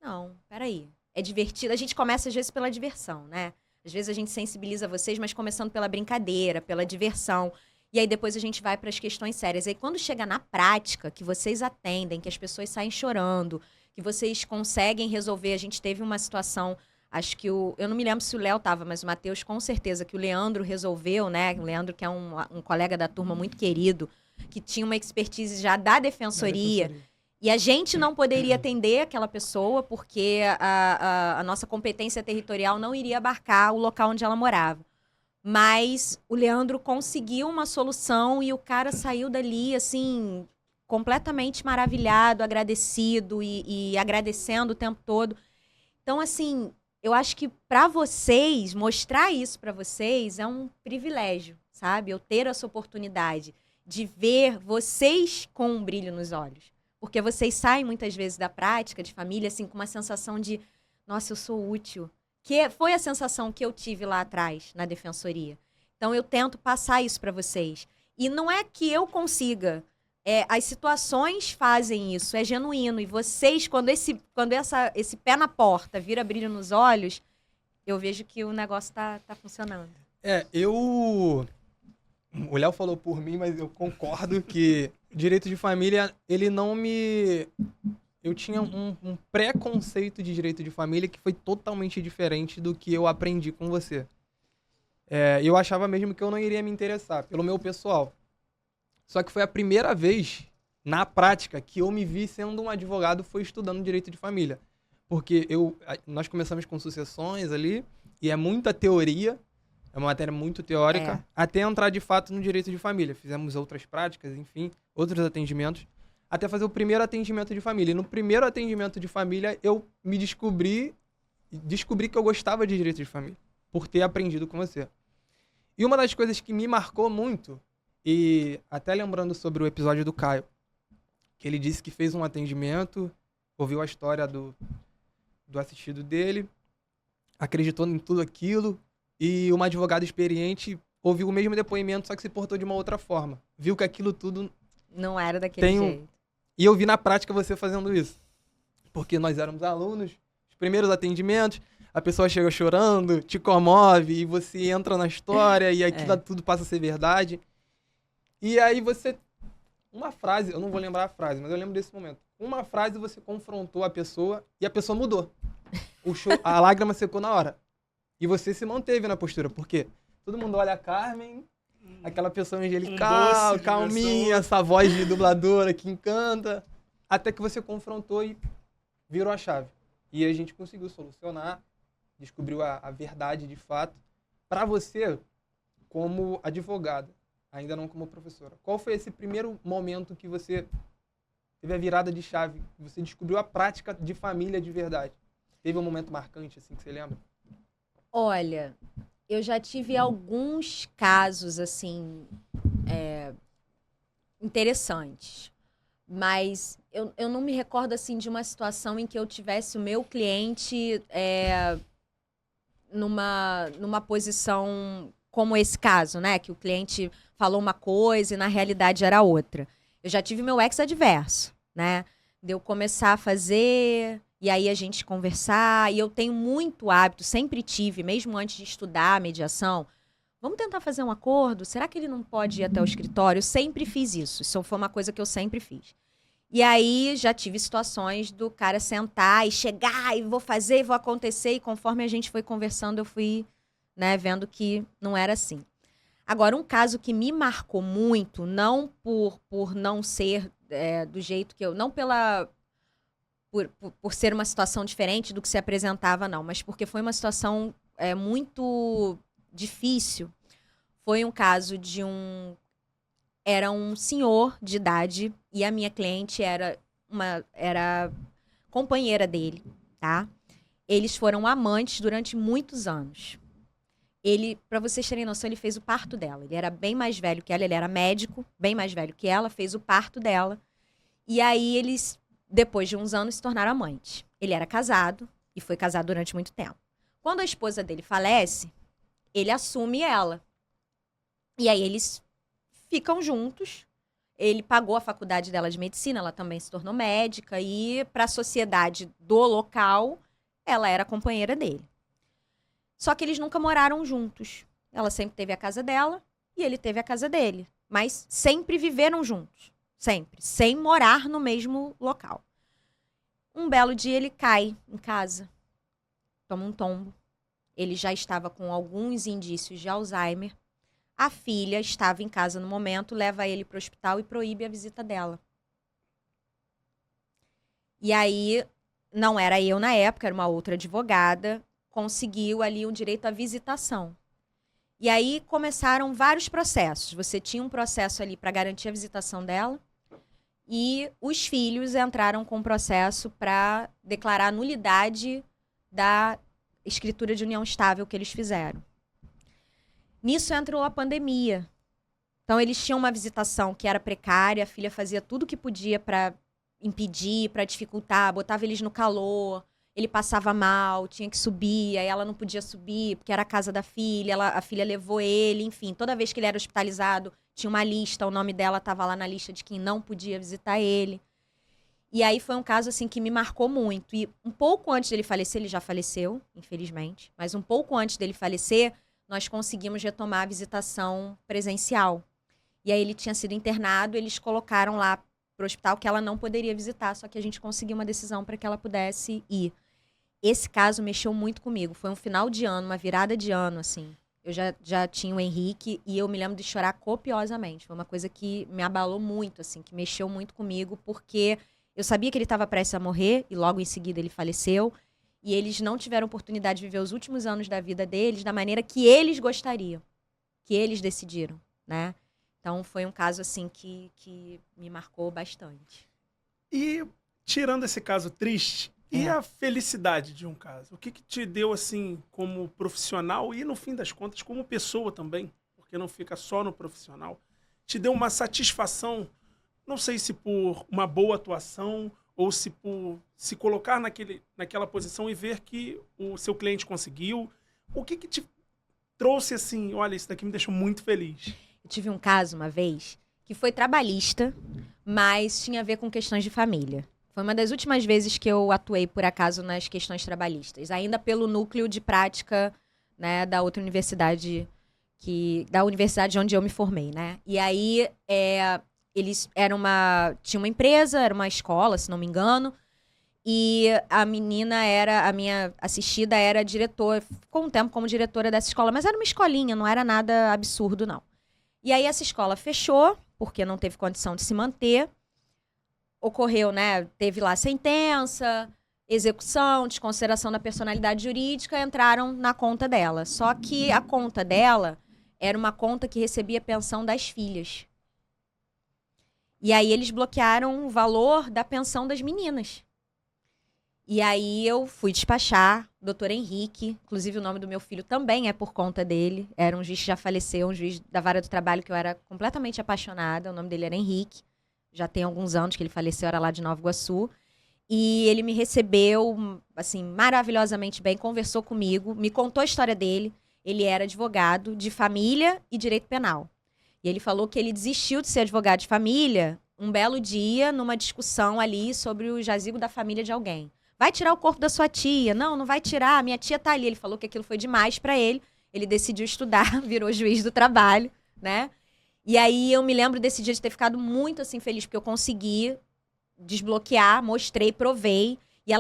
não, peraí. É divertido. A gente começa, às vezes, pela diversão, né? Às vezes a gente sensibiliza vocês, mas começando pela brincadeira, pela diversão. E aí depois a gente vai para as questões sérias. E aí quando chega na prática, que vocês atendem, que as pessoas saem chorando, que vocês conseguem resolver. A gente teve uma situação, acho que eu não me lembro se o Léo estava, mas o Matheus com certeza, que o Leandro resolveu, né? O Leandro, que é um colega da turma muito querido, que tinha uma expertise já da defensoria. E a gente não poderia atender aquela pessoa porque a nossa competência territorial não iria abarcar o local onde ela morava. Mas o Leandro conseguiu uma solução e o cara saiu dali, assim, completamente maravilhado, agradecido e agradecendo o tempo todo. Então, assim, eu acho que para vocês, mostrar isso para vocês é um privilégio, sabe? Eu ter essa oportunidade de ver vocês com um brilho nos olhos. Porque vocês saem muitas vezes da prática de família assim com uma sensação de, nossa, eu sou útil. Que foi a sensação que eu tive lá atrás, na defensoria. Então eu tento passar isso para vocês. E não é que eu consiga. As situações fazem isso, é genuíno. E vocês, quando esse pé na porta vira brilho nos olhos, eu vejo que o negócio tá funcionando. O Léo falou por mim, mas eu concordo que direito de família, ele não me... Eu tinha um preconceito de direito de família que foi totalmente diferente do que eu aprendi com você. Eu achava mesmo que eu não iria me interessar, pelo meu pessoal. Só que foi a primeira vez, na prática, que eu me vi sendo um advogado, foi estudando direito de família. Porque nós começamos com sucessões ali, e é muita teoria, é uma matéria muito teórica, até entrar de fato no direito de família. Fizemos outras práticas, enfim, outros atendimentos, até fazer o primeiro atendimento de família. E no primeiro atendimento de família, eu me descobri que eu gostava de direito de família, por ter aprendido com você. E uma das coisas que me marcou muito, e até lembrando sobre o episódio do Caio, que ele disse que fez um atendimento, ouviu a história do assistido dele, acreditou em tudo aquilo, e uma advogada experiente ouviu o mesmo depoimento, só que se portou de uma outra forma. Viu que aquilo tudo... Não era daquele jeito. E eu vi na prática você fazendo isso. Porque nós éramos alunos, os primeiros atendimentos, a pessoa chega chorando, te comove, e você entra na história, e aquilo tudo passa a ser verdade. E aí você... Uma frase, eu não vou lembrar a frase, mas eu lembro desse momento. uma frase você confrontou a pessoa e a pessoa mudou. A lágrima secou na hora. E você se manteve na postura. Por quê? Todo mundo olha a Carmen, aquela pessoa angelical, doce de calminha, essa voz de dubladora que encanta. Até que você confrontou e virou a chave. E a gente conseguiu solucionar, descobriu a verdade de fato. Para você, como advogada, ainda não como professora, qual foi esse primeiro momento que você teve a virada de chave, que você descobriu a prática de família de verdade? Teve um momento marcante, assim, que você lembra? Olha, eu já tive alguns casos, assim, interessantes. Mas eu não me recordo, assim, de uma situação em que eu tivesse o meu cliente numa posição como esse caso, né? Que o cliente falou uma coisa e na realidade era outra. Eu já tive meu ex-adverso, né? De eu começar a fazer, e aí a gente conversar. E eu tenho muito hábito, sempre tive, mesmo antes de estudar a mediação. Vamos tentar fazer um acordo? Será que ele não pode ir até o escritório? Eu sempre fiz isso. Isso foi uma coisa que eu sempre fiz. E aí já tive situações do cara sentar e chegar e vou fazer e vou acontecer. E conforme a gente foi conversando, eu fui, né, vendo que não era assim. Agora, um caso que me marcou muito, não por não ser do jeito que eu... Não por ser uma situação diferente do que se apresentava, não. Mas porque foi uma situação muito difícil. Foi um caso de era um senhor de idade e a minha cliente era companheira dele, tá? Eles foram amantes durante muitos anos. Ele, para vocês terem noção, ele fez o parto dela. Ele era bem mais velho que ela, ele era médico, bem mais velho que ela, fez o parto dela. E aí eles, depois de uns anos, se tornaram amantes. Ele era casado e foi casado durante muito tempo. Quando a esposa dele falece, ele assume ela. E aí eles ficam juntos. Ele pagou a faculdade dela de medicina, ela também se tornou médica. E para a sociedade do local, ela era companheira dele. Só que eles nunca moraram juntos. Ela sempre teve a casa dela e ele teve a casa dele. Mas sempre viveram juntos. Sempre. Sem morar no mesmo local. Um belo dia ele cai em casa. Toma um tombo. Ele já estava com alguns indícios de Alzheimer. A filha estava em casa no momento, leva ele para o hospital e proíbe a visita dela. E aí, não era eu na época, era uma outra advogada, conseguiu ali um direito à visitação. E aí começaram vários processos. Você tinha um processo ali para garantir a visitação dela e os filhos entraram com um processo para declarar a nulidade da escritura de união estável que eles fizeram. Nisso entrou a pandemia. Então, eles tinham uma visitação que era precária, a filha fazia tudo o que podia para impedir, para dificultar, botava eles no calor, ele passava mal, tinha que subir, aí ela não podia subir, porque era a casa da filha, a filha levou ele, enfim. Toda vez que ele era hospitalizado, tinha uma lista, o nome dela estava lá na lista de quem não podia visitar ele. E aí foi um caso, assim, que me marcou muito. E um pouco antes dele falecer, ele já faleceu, infelizmente, mas um pouco antes dele falecer, nós conseguimos retomar a visitação presencial. E aí ele tinha sido internado, eles colocaram lá para o hospital que ela não poderia visitar, só que a gente conseguiu uma decisão para que ela pudesse ir. Esse caso mexeu muito comigo. Foi um final de ano, uma virada de ano, assim. Eu já tinha o Henrique e eu me lembro de chorar copiosamente. Foi uma coisa que me abalou muito, assim, que mexeu muito comigo, porque eu sabia que ele estava prestes a morrer e logo em seguida ele faleceu. E eles não tiveram oportunidade de viver os últimos anos da vida deles da maneira que eles gostariam, que eles decidiram, né? Então, foi um caso, assim, que me marcou bastante. E, tirando esse caso triste, e a felicidade de um caso? O que te deu, assim, como profissional e, no fim das contas, como pessoa também? Porque não fica só no profissional. Te deu uma satisfação, não sei se por uma boa atuação ou se por se colocar naquela posição e ver que o seu cliente conseguiu. O que te trouxe assim, olha, isso daqui me deixou muito feliz? Eu tive um caso uma vez que foi trabalhista, mas tinha a ver com questões de família. Foi uma das últimas vezes que eu atuei, por acaso, nas questões trabalhistas. Ainda pelo núcleo de prática, né, da outra universidade, da universidade onde eu me formei, né? E aí, eles tinha uma empresa, era uma escola, se não me engano, e a minha assistida era diretora, ficou um tempo como diretora dessa escola, mas era uma escolinha, não era nada absurdo, não. E aí essa escola fechou, porque não teve condição de se manter. Ocorreu, né? Teve lá sentença, execução, desconsideração da personalidade jurídica, entraram na conta dela. Só que a conta dela era uma conta que recebia pensão das filhas. E aí eles bloquearam o valor da pensão das meninas. E aí eu fui despachar, doutor Henrique, inclusive o nome do meu filho também é por conta dele. Era um juiz que já faleceu, um juiz da vara do trabalho que eu era completamente apaixonada. O nome dele era Henrique. Já tem alguns anos que ele faleceu, era lá de Nova Iguaçu. E ele me recebeu, assim, maravilhosamente bem, conversou comigo, me contou a história dele. Ele era advogado de família e direito penal. E ele falou que ele desistiu de ser advogado de família um belo dia, numa discussão ali sobre o jazigo da família de alguém. Vai tirar o corpo da sua tia? Não, não vai tirar, minha tia tá ali. Ele falou que aquilo foi demais para ele. Ele decidiu estudar, virou juiz do trabalho, né? E aí eu me lembro desse dia de ter ficado muito assim feliz, porque eu consegui desbloquear, mostrei, provei. E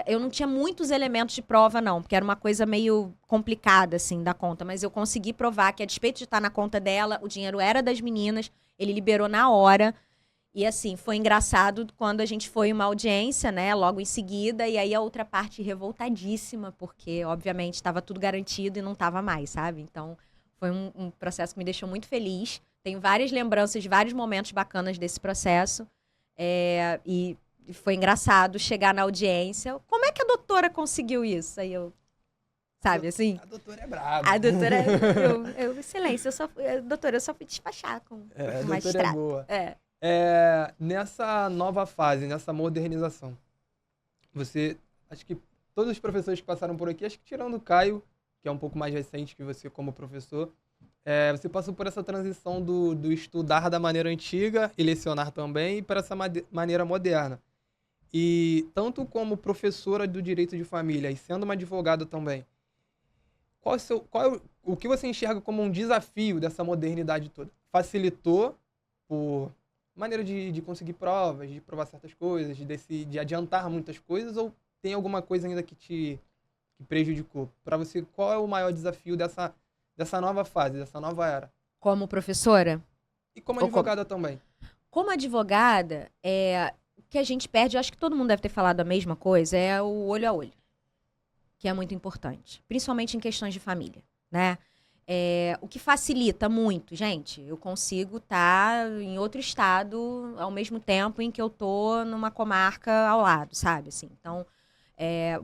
eu não tinha muitos elementos de prova, não, porque era uma coisa meio complicada, assim, da conta. Mas eu consegui provar que, a despeito de estar na conta dela, o dinheiro era das meninas, ele liberou na hora. E, assim, foi engraçado quando a gente foi em uma audiência, né, logo em seguida. E aí a outra parte revoltadíssima, porque, obviamente, estava tudo garantido e não estava mais, sabe? Então, foi um processo que me deixou muito feliz. Tenho várias lembranças de vários momentos bacanas desse processo. E foi engraçado chegar na audiência. Como é que a doutora conseguiu isso? Aí eu, sabe, assim? A doutora é braba. A doutora, excelência, doutora, eu só fui despachar com A mais doutora é boa. Nessa nova fase, nessa modernização, acho que todos os professores que passaram por aqui, acho que tirando o Caio, que é um pouco mais recente que você como professor, você passou por essa transição do estudar da maneira antiga e lecionar também, para essa maneira moderna. E tanto como professora do direito de família e sendo uma advogada também, o que você enxerga como um desafio dessa modernidade toda? Facilitou por maneira de conseguir provas, de provar certas coisas, de adiantar muitas coisas, ou tem alguma coisa ainda que prejudicou? Para você, qual é o maior desafio dessa nova fase, dessa nova era? Como professora? E como advogada também. Como advogada, o que a gente perde, eu acho que todo mundo deve ter falado a mesma coisa, é o olho a olho, que é muito importante, principalmente em questões de família, né? O que facilita muito, gente, eu consigo estar em outro estado ao mesmo tempo em que eu tô numa comarca ao lado, sabe? Assim, então,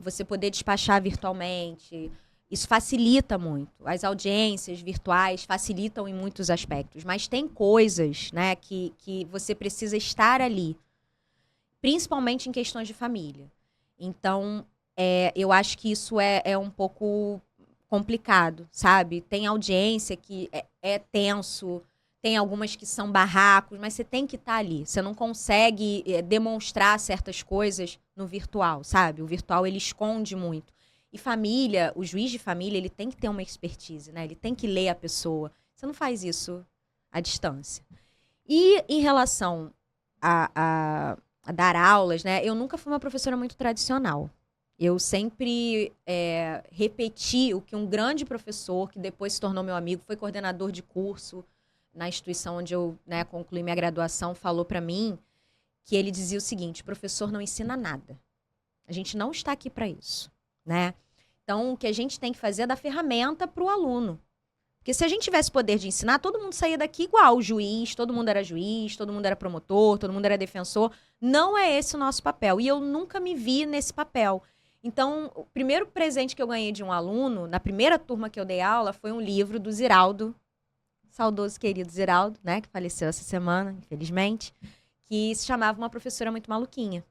você poder despachar virtualmente, isso facilita muito. As audiências virtuais facilitam em muitos aspectos, mas tem coisas, né, que você precisa estar ali, principalmente em questões de família. Então, eu acho que isso é um pouco complicado, sabe? Tem audiência que é tenso, tem algumas que são barracos, mas você tem que estar ali. Você não consegue demonstrar certas coisas no virtual, sabe? O virtual, ele esconde muito. E família, o juiz de família, ele tem que ter uma expertise, né? Ele tem que ler a pessoa. Você não faz isso à distância. E em relação a dar aulas, né? Eu nunca fui uma professora muito tradicional. Eu sempre repeti o que um grande professor, que depois se tornou meu amigo, foi coordenador de curso na instituição onde eu, né, concluí minha graduação, falou para mim, que ele dizia o seguinte: o professor não ensina nada. A gente não está aqui para isso, né? Então, o que a gente tem que fazer é dar ferramenta para o aluno. Porque se a gente tivesse poder de ensinar, todo mundo saía daqui igual, juiz, todo mundo era promotor, todo mundo era defensor. Não é esse o nosso papel. E eu nunca me vi nesse papel. Então, o primeiro presente que eu ganhei de um aluno, na primeira turma que eu dei aula, foi um livro do Ziraldo, saudoso querido Ziraldo, né, que faleceu essa semana, infelizmente, que se chamava Uma Professora Muito Maluquinha.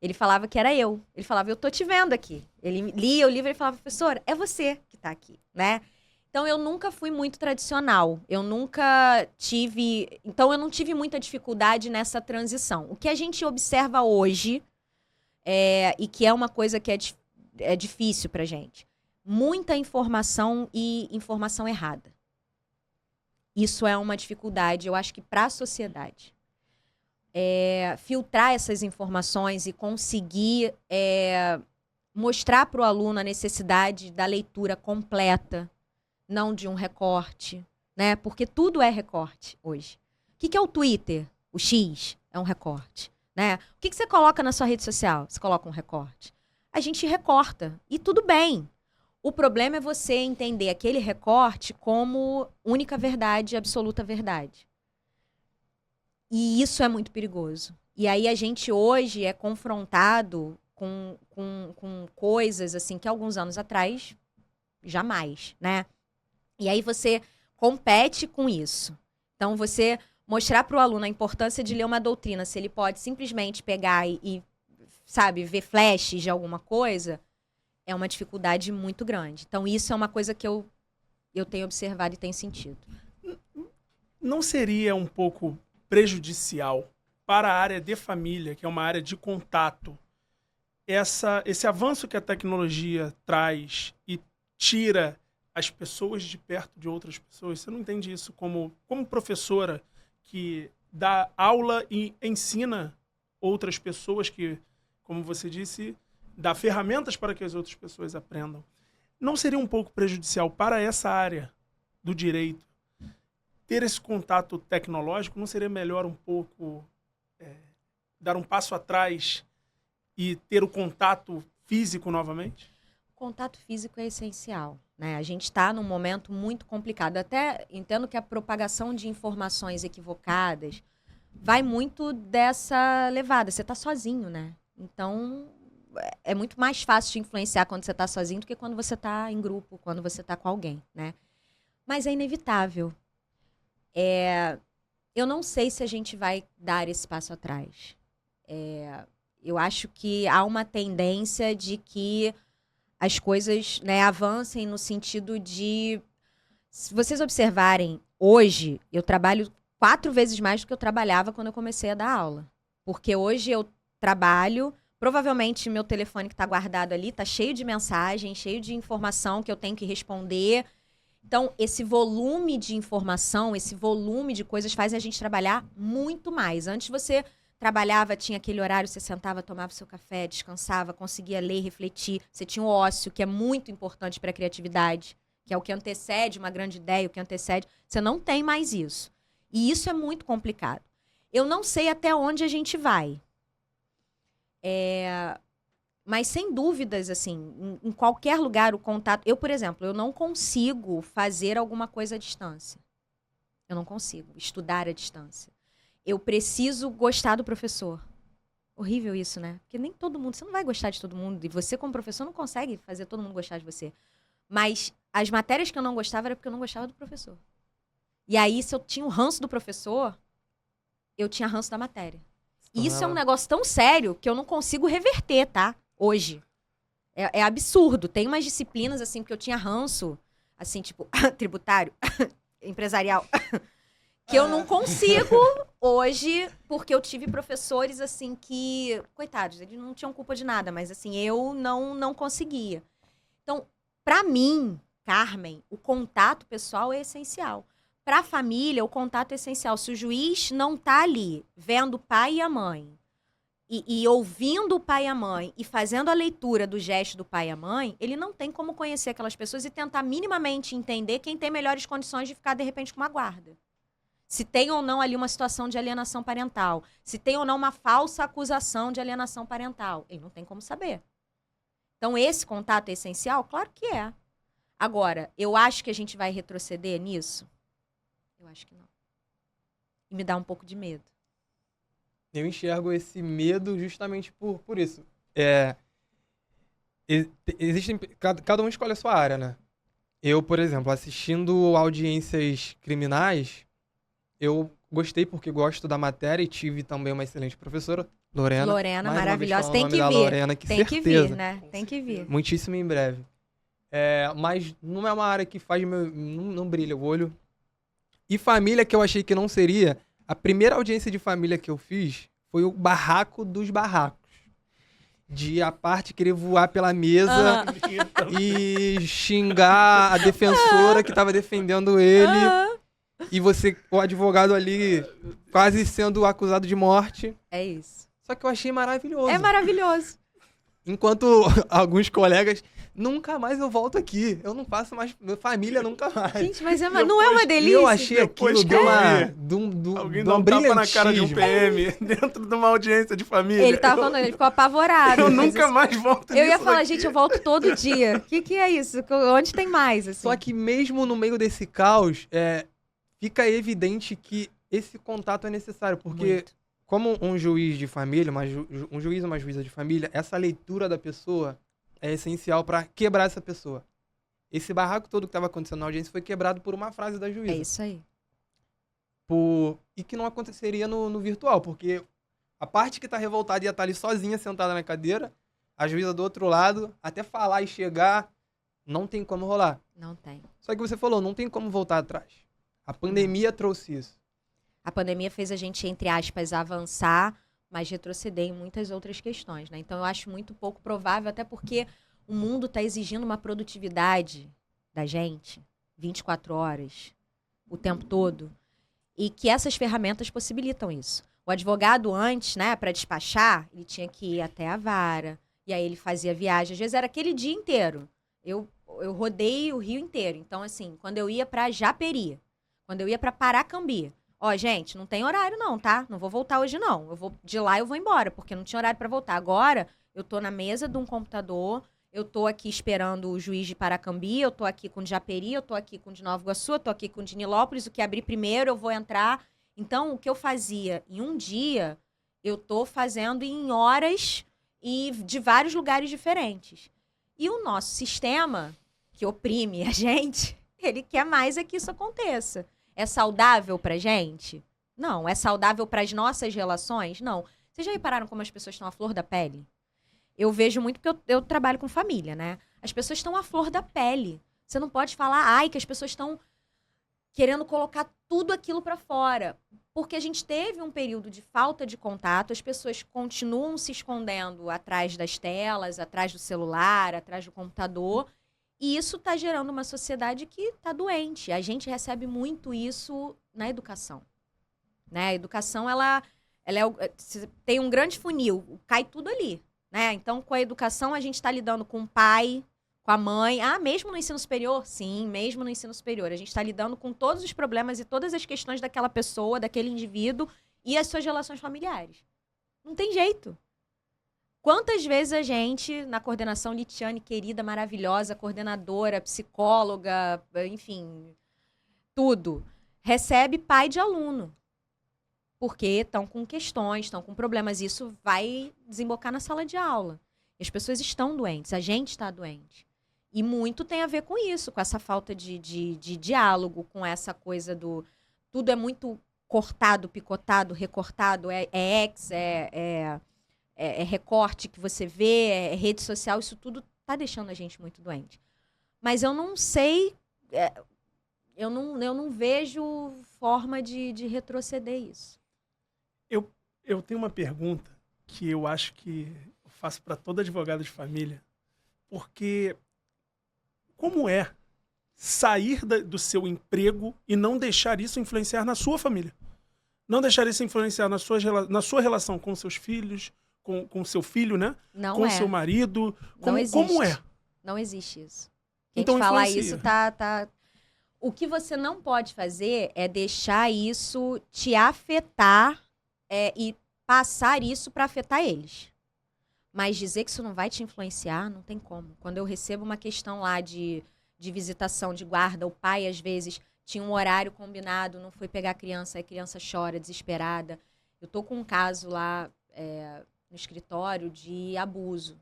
Ele falava que era eu. Ele falava, eu tô te vendo aqui. Ele lia o livro e falava, professora, é você que tá aqui, né? Então, eu nunca fui muito tradicional. Eu nunca tive... Então, eu não tive muita dificuldade nessa transição. O que a gente observa hoje, e que é uma coisa que é difícil pra gente, muita informação e informação errada. Isso é uma dificuldade, eu acho que para a sociedade. filtrar essas informações e conseguir mostrar para o aluno a necessidade da leitura completa, não de um recorte, né? Porque tudo é recorte hoje. O que é o Twitter? O X é um recorte, né? O que você coloca na sua rede social? Você coloca um recorte. A gente recorta e tudo bem. O problema é você entender aquele recorte como única verdade, absoluta verdade. E isso é muito perigoso. E aí a gente hoje é confrontado com coisas assim que alguns anos atrás, jamais, né? E aí você compete com isso. Então você mostrar para o aluno a importância de ler uma doutrina, se ele pode simplesmente pegar sabe, ver flashes de alguma coisa, é uma dificuldade muito grande. Então isso é uma coisa que eu tenho observado e tenho sentido. Não seria um pouco prejudicial para a área de família, que é uma área de contato, esse avanço que a tecnologia traz e tira as pessoas de perto de outras pessoas? Você não entende isso como professora que dá aula e ensina outras pessoas que, como você disse, dá ferramentas para que as outras pessoas aprendam? Não seria um pouco prejudicial para essa área do direito ter esse contato tecnológico? Não seria melhor um pouco dar um passo atrás e ter o contato físico novamente? O contato físico é essencial, né? A gente está num momento muito complicado. Até entendo que a propagação de informações equivocadas vai muito dessa levada. Você está sozinho, né? Então, é muito mais fácil de influenciar quando você está sozinho do que quando você está em grupo, quando você está com alguém, né? Mas é inevitável. Eu não sei se a gente vai dar esse passo atrás. Eu acho que há uma tendência de que as coisas, né, avancem no sentido de... Se vocês observarem, hoje eu trabalho 4 vezes mais do que eu trabalhava quando eu comecei a dar aula. Porque hoje eu trabalho, provavelmente meu telefone que está guardado ali está cheio de mensagem, cheio de informação que eu tenho que responder. Então, esse volume de informação, esse volume de coisas faz a gente trabalhar muito mais. Antes você trabalhava, tinha aquele horário, você sentava, tomava seu café, descansava, conseguia ler, refletir. Você tinha o ócio, que é muito importante para a criatividade, que é o que antecede uma grande ideia, o que antecede. Você não tem mais isso. E isso é muito complicado. Eu não sei até onde a gente vai. Mas, sem dúvidas, assim, em qualquer lugar, o contato... Eu, por exemplo, eu não consigo fazer alguma coisa à distância. Eu não consigo estudar à distância. Eu preciso gostar do professor. Horrível isso, né? Porque nem todo mundo... Você não vai gostar de todo mundo. E você, como professor, não consegue fazer todo mundo gostar de você. Mas as matérias que eu não gostava era porque eu não gostava do professor. E aí, se eu tinha o ranço do professor, eu tinha ranço da matéria. E isso é um negócio tão sério que eu não consigo reverter, tá? Hoje. É absurdo. Tem umas disciplinas, assim, que eu tinha ranço, assim, tipo, tributário, empresarial, que eu não consigo hoje, porque eu tive professores, assim, que, coitados, eles não tinham culpa de nada, mas, assim, eu não conseguia. Então, pra mim, Carmen, o contato pessoal é essencial. Para a família, o contato é essencial. Se o juiz não tá ali vendo o pai e a mãe, e ouvindo o pai e a mãe, e fazendo a leitura do gesto do pai e a mãe, ele não tem como conhecer aquelas pessoas e tentar minimamente entender quem tem melhores condições de ficar, de repente, com uma guarda. Se tem ou não ali uma situação de alienação parental. Se tem ou não uma falsa acusação de alienação parental. Ele não tem como saber. Então, esse contato é essencial? Claro que é. Agora, eu acho que a gente vai retroceder nisso? Eu acho que não. E me dá um pouco de medo. Eu enxergo esse medo justamente por isso. Existem, cada um escolhe a sua área, né? Eu, por exemplo, assistindo audiências criminais, eu gostei porque gosto da matéria e tive também uma excelente professora, Lorena. Lorena, maravilhosa. Tem que vir. Lorena, tem que vir, né? Tem que vir. Muitíssimo em breve. Mas não é uma área que faz não brilha o olho. E família, que eu achei que não seria, a primeira audiência de família que eu fiz foi o barraco dos barracos. De a parte querer voar pela mesa e xingar a defensora que estava defendendo ele. E você, o advogado ali, quase sendo acusado de morte. É isso. Só que eu achei maravilhoso. É maravilhoso. Enquanto alguns colegas, nunca mais eu volto aqui. Eu não faço mais, minha família nunca mais. Gente, mas Depois- não é uma E delícia? eu achei Depois aquilo que eu de vi, alguém dá um um tapa na cara de um brilhantismo. PM dentro de uma audiência de família. Ele tava falando, ele ficou apavorado. Eu mas nunca isso- mais volto Eu ia nisso falar, daqui. gente, eu volto todo dia. O que é isso? Onde tem mais, assim? Só que mesmo no meio desse caos, fica evidente que esse contato é necessário. Porque, Muito. como um juiz de família, um juiz ou uma juíza de família, essa leitura da pessoa é essencial para quebrar essa pessoa. Esse barraco todo que estava acontecendo na audiência foi quebrado por uma frase da juíza. É isso aí. E que não aconteceria no virtual, porque a parte que tá revoltada ia estar ali sozinha, sentada na cadeira, a juíza do outro lado, até falar e chegar, não tem como rolar. Não tem. Só que você falou, não tem como voltar atrás. A pandemia trouxe isso. A pandemia fez a gente, entre aspas, avançar, mas retroceder em muitas outras questões, né? Então eu acho muito pouco provável, até porque o mundo está exigindo uma produtividade da gente, 24 horas, o tempo todo, e que essas ferramentas possibilitam isso. O advogado antes, né, para despachar, ele tinha que ir até a vara, e aí ele fazia viagem, às vezes era aquele dia inteiro. Eu rodei o Rio inteiro, então assim, quando eu ia para Japeri, quando eu ia para Paracambi, ó, gente, não tem horário não, tá? Não vou voltar hoje não. Eu vou de lá eu vou embora, porque não tinha horário para voltar. Agora, eu tô na mesa de um computador, eu tô aqui esperando o juiz de Paracambi, eu tô aqui com o de Japeri, eu tô aqui com o de Nova Iguaçu, eu tô aqui com o de Nilópolis, o que abrir primeiro eu vou entrar. Então, o que eu fazia em um dia, eu tô fazendo em horas e de vários lugares diferentes. E o nosso sistema, que oprime a gente, ele quer mais é que isso aconteça. É saudável pra gente? Não. É saudável pras nossas relações? Não. Vocês já repararam como as pessoas estão à flor da pele? Eu vejo muito porque eu trabalho com família, né? As pessoas estão à flor da pele. Você não pode falar, ai, que as pessoas estão querendo colocar tudo aquilo pra fora. Porque a gente teve um período de falta de contato, as pessoas continuam se escondendo atrás das telas, atrás do celular, atrás do computador. E isso está gerando uma sociedade que está doente. A gente recebe muito isso na educação. Né? A educação, tem um grande funil, cai tudo ali. Né? Então, com a educação, a gente está lidando com o pai, com a mãe. Ah, mesmo no ensino superior? Sim, mesmo no ensino superior. A gente está lidando com todos os problemas e todas as questões daquela pessoa, daquele indivíduo e as suas relações familiares. Não tem jeito. Quantas vezes a gente, na coordenação Litiane, querida, maravilhosa, coordenadora, psicóloga, enfim, tudo, recebe pai de aluno. Porque estão com questões, estão com problemas. Isso vai desembocar na sala de aula. E as pessoas estão doentes, a gente está doente. E muito tem a ver com isso, com essa falta de diálogo, com essa coisa do... Tudo é muito cortado, picotado, recortado, é recorte que você vê, é rede social, isso tudo tá deixando a gente muito doente. Mas eu não sei, eu não vejo forma de retroceder isso. Eu tenho uma pergunta que eu acho que eu faço para todo advogado de família, porque como é sair do seu emprego e não deixar isso influenciar na sua família? Não deixar isso influenciar na sua relação com seus filhos, com seu filho, né? Não com é. seu marido. Não existe. Como é? Não existe isso. Quem Então te falar influencia. isso tá... O que você não pode fazer é deixar isso te afetar e passar isso para afetar eles. Mas dizer que isso não vai te influenciar, não tem como. Quando eu recebo uma questão lá de visitação de guarda, o pai, às vezes, tinha um horário combinado, não foi pegar a criança chora, desesperada. Eu tô com um caso lá no escritório de abuso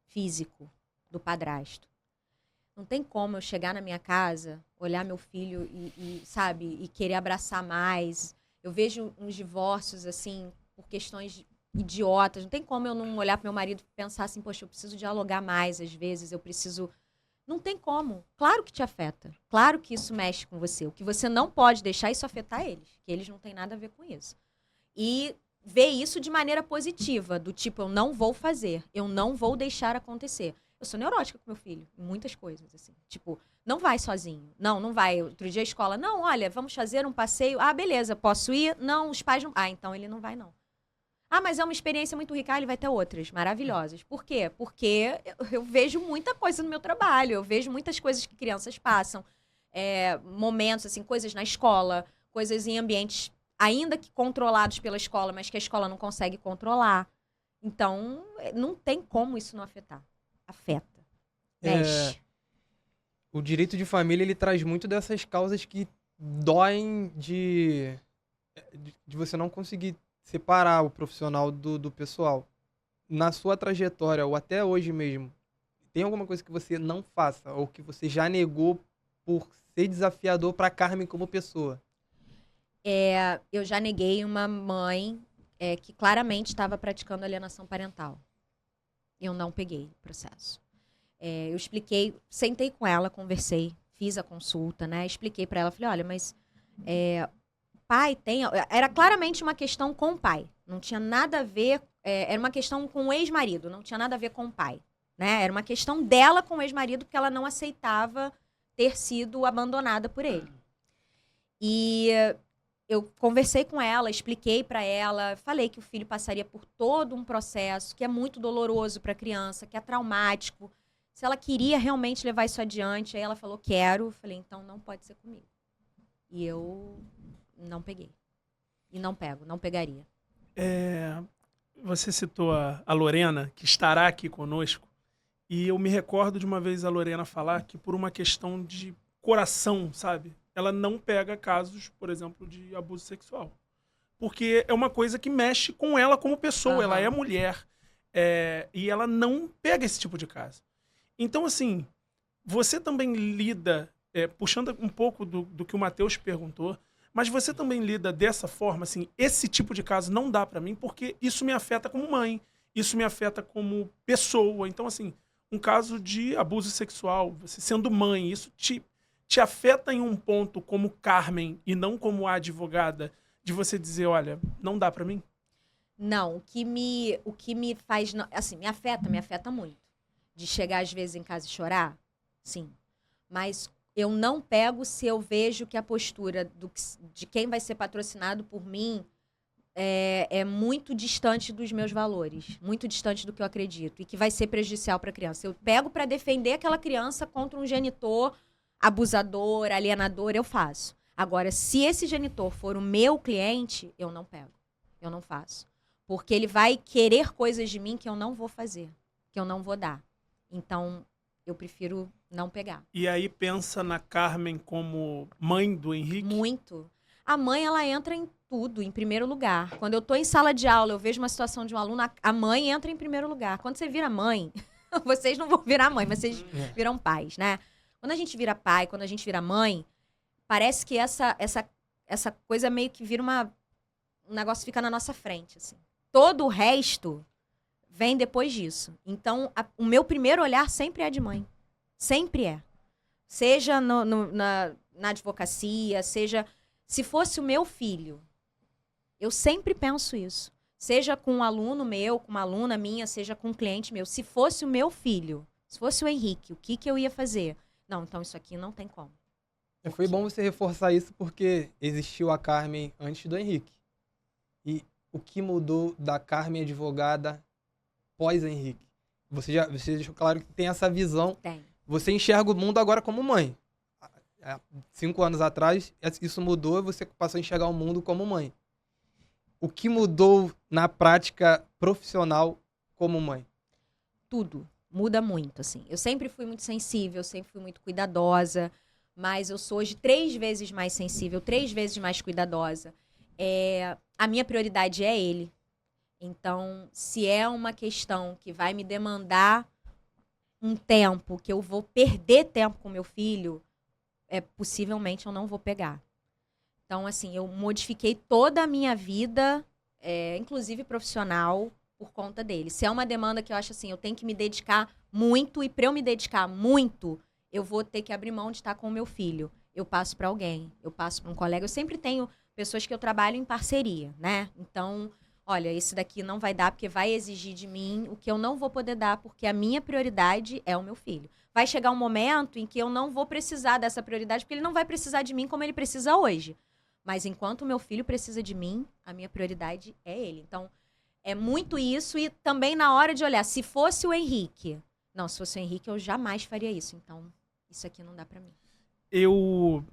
físico do padrasto. Não tem como eu chegar na minha casa, olhar meu filho e querer abraçar mais. Eu vejo uns divórcios, assim, por questões idiotas. Não tem como eu não olhar pro meu marido e pensar assim, poxa, eu preciso dialogar mais, às vezes, eu preciso... Não tem como. Claro que te afeta. Claro que isso mexe com você. O que você não pode deixar é isso afetar eles, que eles não têm nada a ver com isso. E ver isso de maneira positiva, do tipo, eu não vou fazer, eu não vou deixar acontecer. Eu sou neurótica com meu filho, em muitas coisas, assim. Tipo, não vai sozinho. Não vai. Outro dia a escola, não, olha, vamos fazer um passeio. Ah, beleza, posso ir? Não, os pais não... Ah, então ele não vai, não. Ah, mas é uma experiência muito rica. Ah, ele vai ter outras maravilhosas. Por quê? Porque eu vejo muita coisa no meu trabalho. Eu vejo muitas coisas que crianças passam. Momentos, assim, coisas na escola, coisas em ambientes ainda que controlados pela escola, mas que a escola não consegue controlar. Então, não tem como isso não afetar. Afeta. Mexe. O direito de família, ele traz muito dessas causas que doem de você não conseguir separar o profissional do pessoal. Na sua trajetória, ou até hoje mesmo, tem alguma coisa que você não faça, ou que você já negou por ser desafiador para Carmen como pessoa? Eu já neguei uma mãe que claramente estava praticando alienação parental. Eu não peguei o processo. Eu expliquei, sentei com ela, conversei, fiz a consulta, né? Expliquei para ela, falei, olha, mas pai tem... Era claramente uma questão com o pai. Não tinha nada a ver... era uma questão com o ex-marido, não tinha nada a ver com o pai. Né? Era uma questão dela com o ex-marido, porque ela não aceitava ter sido abandonada por ele. E eu conversei com ela, expliquei para ela, falei que o filho passaria por todo um processo que é muito doloroso para a criança, que é traumático. Se ela queria realmente levar isso adiante, aí ela falou, quero. Falei, então não pode ser comigo. E eu não peguei. E não pego, não pegaria. Você citou a Lorena, que estará aqui conosco, e eu me recordo de uma vez a Lorena falar que por uma questão de coração, sabe? Ela não pega casos, por exemplo, de abuso sexual. Porque é uma coisa que mexe com ela como pessoa. Aham. Ela é mulher. E ela não pega esse tipo de caso. Então, assim, você também lida, puxando um pouco do que o Matheus perguntou, mas você também lida dessa forma, assim, esse tipo de caso não dá pra mim porque isso me afeta como mãe, isso me afeta como pessoa. Então, assim, um caso de abuso sexual, você sendo mãe, isso te afeta em um ponto como Carmen e não como a advogada, de você dizer, olha, não dá pra mim? Não, o que me faz... Assim, me afeta muito. De chegar às vezes em casa e chorar, sim. Mas eu não pego se eu vejo que a postura de quem vai ser patrocinado por mim é muito distante dos meus valores, muito distante do que eu acredito e que vai ser prejudicial para a criança. Eu pego para defender aquela criança contra um genitor abusador, alienador, eu faço. Agora, se esse genitor for o meu cliente, eu não pego, eu não faço. Porque ele vai querer coisas de mim que eu não vou fazer, que eu não vou dar. Então, eu prefiro não pegar. E aí pensa na Carmen como mãe do Henrique? Muito. A mãe, ela entra em tudo, em primeiro lugar. Quando eu tô em sala de aula, eu vejo uma situação de um aluno, a mãe entra em primeiro lugar. Quando você vira mãe, vocês não vão virar mãe, vocês viram pais, né? Quando a gente vira pai, quando a gente vira mãe, parece que essa coisa meio que vira um negócio fica na nossa frente, assim. Todo o resto vem depois disso. Então, o meu primeiro olhar sempre é de mãe. Sempre é. Seja na advocacia, seja... Se fosse o meu filho, eu sempre penso isso. Seja com um aluno meu, com uma aluna minha, seja com um cliente meu. Se fosse o meu filho, se fosse o Henrique, o que eu ia fazer? Não, então isso aqui não tem como. Foi bom você reforçar isso porque existiu a Carmen antes do Henrique. E o que mudou da Carmen advogada pós-Henrique? Você deixou claro que tem essa visão. Tem. Você enxerga o mundo agora como mãe. 5 anos atrás, isso mudou e você passou a enxergar o mundo como mãe. O que mudou na prática profissional como mãe? Tudo. Muda muito, assim. Eu sempre fui muito sensível, sempre fui muito cuidadosa, mas eu sou hoje 3 vezes mais sensível, 3 vezes mais cuidadosa. A minha prioridade é ele. Então, se é uma questão que vai me demandar um tempo, que eu vou perder tempo com meu filho, possivelmente eu não vou pegar. Então, assim, eu modifiquei toda a minha vida, inclusive profissional, por conta dele. Se é uma demanda que eu acho assim, eu tenho que me dedicar muito, e para eu me dedicar muito, eu vou ter que abrir mão de estar com o meu filho. Eu passo para alguém, eu passo para um colega. Eu sempre tenho pessoas que eu trabalho em parceria, né? Então, olha, esse daqui não vai dar porque vai exigir de mim o que eu não vou poder dar, porque a minha prioridade é o meu filho. Vai chegar um momento em que eu não vou precisar dessa prioridade, porque ele não vai precisar de mim como ele precisa hoje. Mas enquanto o meu filho precisa de mim, a minha prioridade é ele. Então, é muito isso. E também na hora de olhar, se fosse o Henrique... Não, se fosse o Henrique, eu jamais faria isso. Então, isso aqui não dá pra mim. Eu,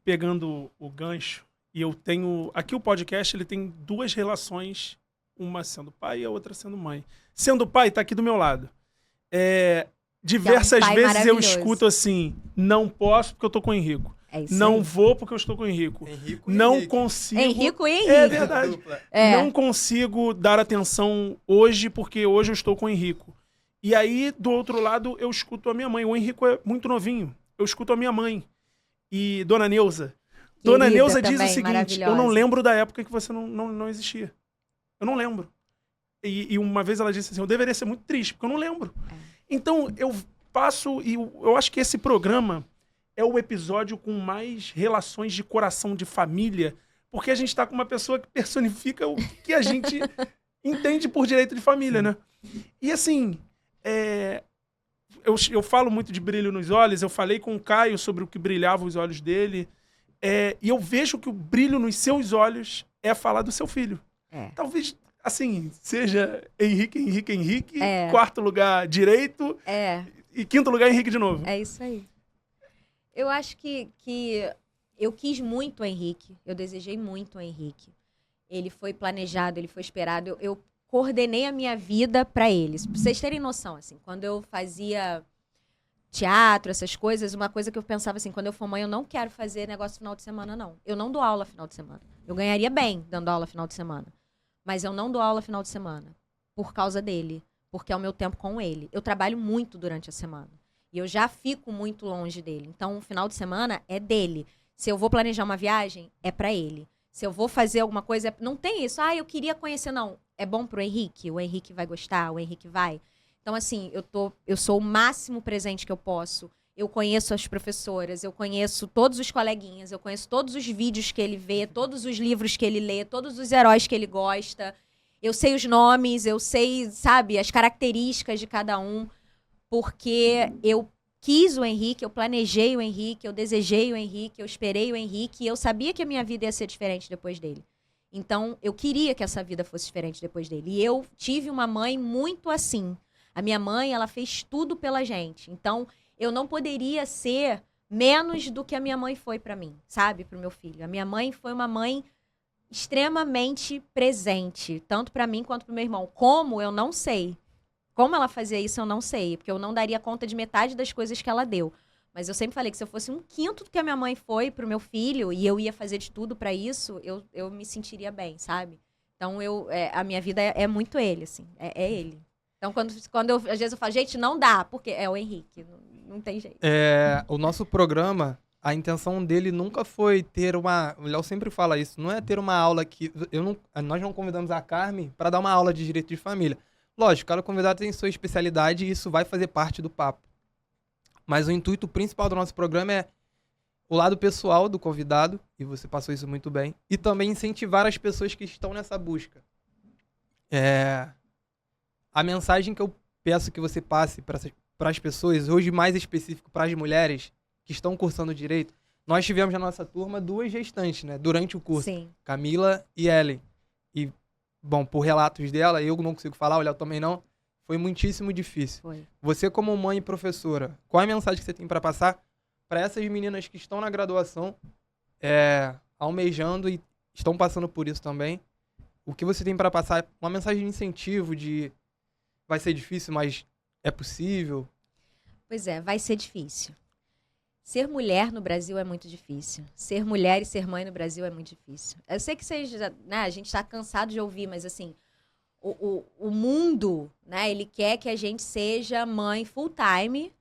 pegando o gancho, e eu tenho... Aqui o podcast, ele tem duas relações, uma sendo pai e a outra sendo mãe. Sendo pai, tá aqui do meu lado. Diversas pai vezes eu maravilhoso. escuto assim, não posso porque eu tô com o Henrico. É isso Não aí. vou porque eu estou com o Henrico. Henrico e Não Henrique. consigo... Henrico e Henrique. É verdade. Dupla. Não consigo dar atenção hoje porque hoje eu estou com o Henrico. E aí, do outro lado, eu escuto a minha mãe. O Henrico é muito novinho. Eu escuto a minha mãe. E Dona Neuza. Dona Querida Neuza diz o também, seguinte, eu não maravilhosa. lembro da época que você não existia. Eu não lembro. E uma vez ela disse assim, eu deveria ser muito triste, porque eu não lembro. Então, eu passo... E eu acho que esse programa é o episódio com mais relações de coração, de família, porque a gente tá com uma pessoa que personifica o que a gente entende por direito de família, né? E assim... Eu falo muito de brilho nos olhos, eu falei com o Caio sobre o que brilhava os olhos dele, e eu vejo que o brilho nos seus olhos é falar do seu filho. Talvez, assim, seja Henrique, quarto lugar direito, e quinto lugar Henrique de novo. É isso aí. Eu acho que eu quis muito o Henrique, eu desejei muito o Henrique. Ele foi planejado, ele foi esperado, eu coordenei a minha vida pra eles. Pra vocês terem noção, assim, quando eu fazia teatro, essas coisas, uma coisa que eu pensava assim, quando eu for mãe, eu não quero fazer negócio final de semana, não. Eu não dou aula final de semana. Eu ganharia bem dando aula final de semana. Mas eu não dou aula final de semana. Por causa dele. Porque é o meu tempo com ele. Eu trabalho muito durante a semana. E eu já fico muito longe dele. Então, o final de semana é dele. Se eu vou planejar uma viagem, é pra ele. Se eu vou fazer alguma coisa... Não tem isso. Eu queria conhecer, não. É bom pro Henrique? O Henrique vai gostar? O Henrique vai? Então, assim, eu sou o máximo presente que eu posso. Eu conheço as professoras, eu conheço todos os coleguinhas, eu conheço todos os vídeos que ele vê, todos os livros que ele lê, todos os heróis que ele gosta. Eu sei os nomes, eu sei, sabe, as características de cada um. Porque eu quis o Henrique, eu planejei o Henrique, eu desejei o Henrique, eu esperei o Henrique e eu sabia que a minha vida ia ser diferente depois dele. Então, eu queria que essa vida fosse diferente depois dele. E eu tive uma mãe muito assim. A minha mãe, ela fez tudo pela gente. Então, eu não poderia ser menos do que a minha mãe foi pra mim, sabe? Pro meu filho. A minha mãe foi uma mãe extremamente presente, tanto pra mim quanto pro meu irmão. Como, eu não sei. Como ela fazia isso, eu não sei. Porque eu não daria conta de metade das coisas que ela deu. Mas eu sempre falei que se eu fosse 1/5 do que a minha mãe foi pro meu filho e eu ia fazer de tudo pra isso, eu me sentiria bem, sabe? Então, a minha vida é muito ele, assim. É ele. Então, quando às vezes eu falo, gente, não dá, porque é o Henrique, não tem jeito. O nosso programa, a intenção dele nunca foi ter uma... O Léo sempre fala isso, não é ter uma aula que... Nós não convidamos a Carmen para dar uma aula de direito de família. Lógico, cada convidado tem sua especialidade e isso vai fazer parte do papo. Mas o intuito principal do nosso programa é o lado pessoal do convidado, e você passou isso muito bem, e também incentivar as pessoas que estão nessa busca. A mensagem que eu peço que você passe para as pessoas, hoje mais específico para as mulheres que estão cursando direito, nós tivemos na nossa turma 2 gestantes, né, durante o curso. Sim. Camila e Ellen. E, bom, por relatos dela, eu não consigo falar, o Léo também não, foi muitíssimo difícil. Foi. Você como mãe e professora, qual é a mensagem que você tem para passar para essas meninas que estão na graduação, almejando e estão passando por isso também? O que você tem para passar? Uma mensagem de incentivo, de vai ser difícil, mas é possível? Pois é, vai ser difícil. Ser mulher no Brasil é muito difícil. Ser mulher e ser mãe no Brasil é muito difícil. Eu sei que a gente está cansado de ouvir, mas assim, o mundo, né, ele quer que a gente seja mãe full time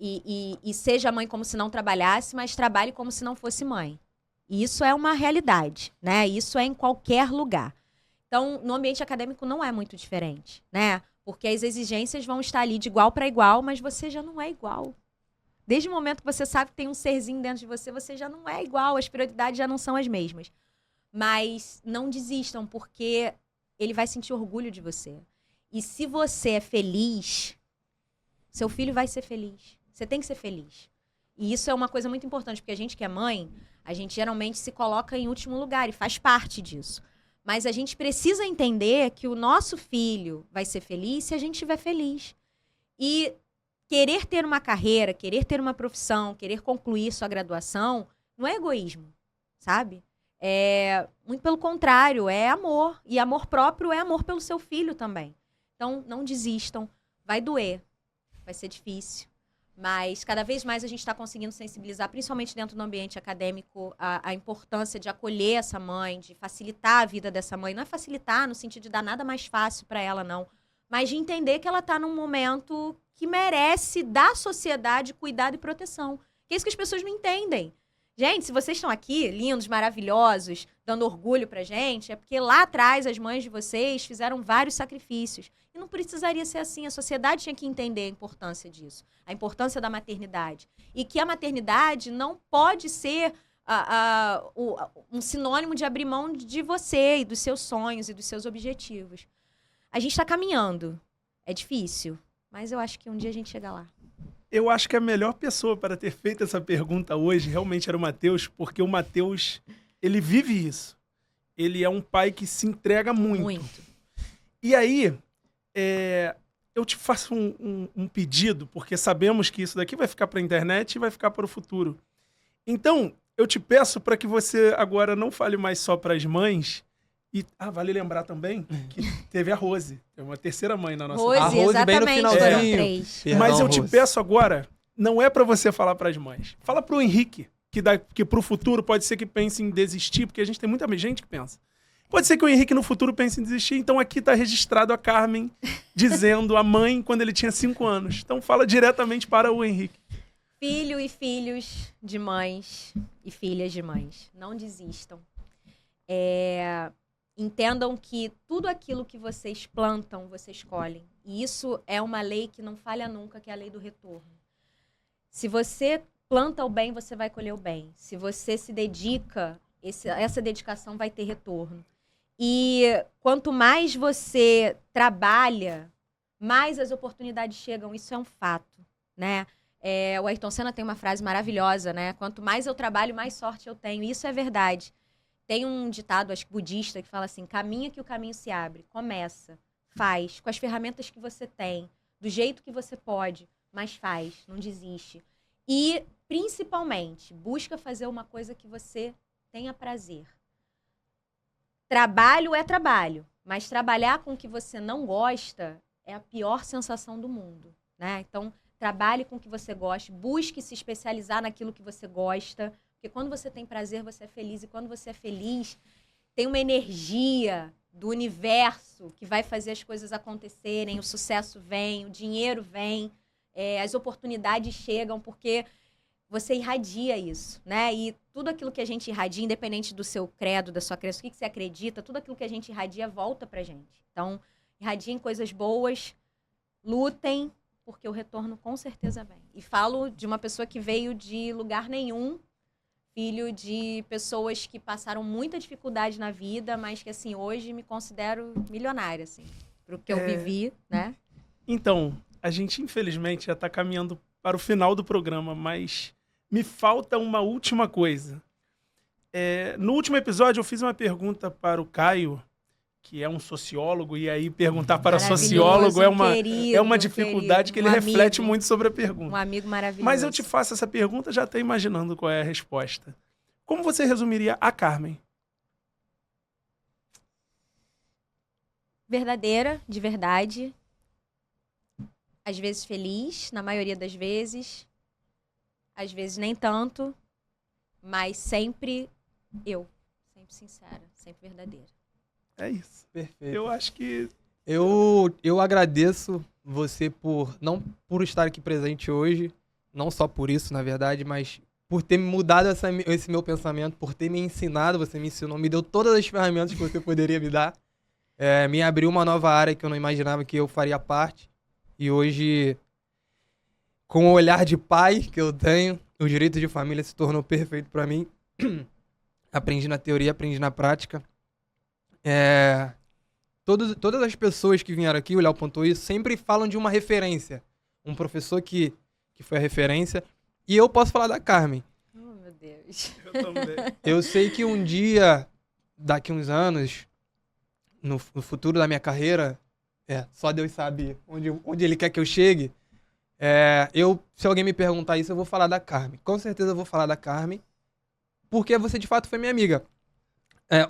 e seja mãe como se não trabalhasse, mas trabalhe como se não fosse mãe. E isso é uma realidade, né? Isso é em qualquer lugar. Então, no ambiente acadêmico não é muito diferente, né? Porque as exigências vão estar ali de igual para igual, mas você já não é igual. Desde o momento que você sabe que tem um serzinho dentro de você, você já não é igual, as prioridades já não são as mesmas. Mas não desistam, porque ele vai sentir orgulho de você. E se você é feliz, seu filho vai ser feliz. Você tem que ser feliz. E isso é uma coisa muito importante, porque a gente que é mãe, a gente geralmente se coloca em último lugar e faz parte disso. Mas a gente precisa entender que o nosso filho vai ser feliz se a gente estiver feliz. E querer ter uma carreira, querer ter uma profissão, querer concluir sua graduação, não é egoísmo, sabe? Muito pelo contrário, é amor. E amor próprio é amor pelo seu filho também. Então, não desistam. Vai doer, vai ser difícil. Mas cada vez mais a gente está conseguindo sensibilizar, principalmente dentro do ambiente acadêmico, a importância de acolher essa mãe, de facilitar a vida dessa mãe. Não é facilitar no sentido de dar nada mais fácil para ela, não. Mas de entender que ela está num momento que merece da sociedade cuidado e proteção. Que é isso que as pessoas não entendem. Gente, se vocês estão aqui, lindos, maravilhosos, dando orgulho pra gente, é porque lá atrás as mães de vocês fizeram vários sacrifícios. E não precisaria ser assim. A sociedade tinha que entender a importância disso. A importância da maternidade. E que a maternidade não pode ser um sinônimo de abrir mão de você e dos seus sonhos e dos seus objetivos. A gente está caminhando. É difícil, mas eu acho que um dia a gente chega lá. Eu acho que a melhor pessoa para ter feito essa pergunta hoje realmente era o Matheus, porque o Matheus, ele vive isso. Ele é um pai que se entrega muito. Muito. E aí, eu te faço um pedido, porque sabemos que isso daqui vai ficar para a internet e vai ficar para o futuro. Então, eu te peço para que você agora não fale mais só para as mães. E vale lembrar também que teve a Rose. É uma terceira mãe na nossa Rose, A Rose bem no exatamente, finalzinho. foram 3. Perdão, Mas eu te Rose. peço agora, não é pra você falar pras mães. Fala pro Henrique, que pro futuro pode ser que pense em desistir, porque a gente tem muita gente que pensa. Pode ser que o Henrique no futuro pense em desistir, então aqui tá registrado a Carmen dizendo a mãe quando ele tinha 5 anos. Então fala diretamente para o Henrique. Filho e filhos de mães e filhas de mães, não desistam. Entendam que tudo aquilo que vocês plantam, vocês colhem. E isso é uma lei que não falha nunca, que é a lei do retorno. Se você planta o bem, você vai colher o bem. Se você se dedica, essa dedicação vai ter retorno. E quanto mais você trabalha, mais as oportunidades chegam. Isso é um fato, né? O Ayrton Senna tem uma frase maravilhosa, né? Quanto mais eu trabalho, mais sorte eu tenho. Isso é verdade. Tem um ditado, acho que budista, que fala assim: caminha que o caminho se abre. Começa, faz, com as ferramentas que você tem, do jeito que você pode, mas faz, não desiste. E, principalmente, busca fazer uma coisa que você tenha prazer. Trabalho é trabalho, mas trabalhar com o que você não gosta é a pior sensação do mundo, né? Então, trabalhe com o que você gosta, busque se especializar naquilo que você gosta. Porque quando você tem prazer, você é feliz. E quando você é feliz, tem uma energia do universo que vai fazer as coisas acontecerem. O sucesso vem, o dinheiro vem, as oportunidades chegam, porque você irradia isso, né? E tudo aquilo que a gente irradia, independente do seu credo, da sua crença, o que você acredita, tudo aquilo que a gente irradia volta pra gente. Então, irradiem coisas boas, lutem, porque o retorno com certeza vem. E falo de uma pessoa que veio de lugar nenhum, filho de pessoas que passaram muita dificuldade na vida, mas que, assim, hoje me considero milionária, assim, pro que eu vivi, né? Então, a gente, infelizmente, já tá caminhando para o final do programa, mas me falta uma última coisa. No último episódio, eu fiz uma pergunta para o Caio, que é um sociólogo, e aí perguntar para sociólogo é uma dificuldade que ele reflete muito sobre a pergunta. Um amigo maravilhoso. Mas eu te faço essa pergunta já até imaginando qual é a resposta. Como você resumiria a Carmen? Verdadeira, de verdade. Às vezes feliz, na maioria das vezes. Às vezes nem tanto. Mas sempre sempre sincera, sempre verdadeira. É isso. Perfeito. Eu acho que... Eu agradeço você não por estar aqui presente hoje, não só por isso, na verdade, mas por ter me mudado esse meu pensamento, por ter me ensinado, você me ensinou, me deu todas as ferramentas que você poderia me dar, me abriu uma nova área que eu não imaginava que eu faria parte, e hoje, com o olhar de pai que eu tenho, o direito de família se tornou perfeito para mim. Aprendi na teoria, aprendi na prática. Todas as pessoas que vieram aqui, o Léo pontuou isso, sempre falam de uma referência. Um professor que foi a referência. E eu posso falar da Carmen. Oh, meu Deus. Eu também. Eu sei que um dia, daqui uns anos, no futuro da minha carreira, só Deus sabe onde Ele quer que eu chegue. Se alguém me perguntar isso, eu vou falar da Carmen. Com certeza eu vou falar da Carmen, porque você de fato foi minha amiga.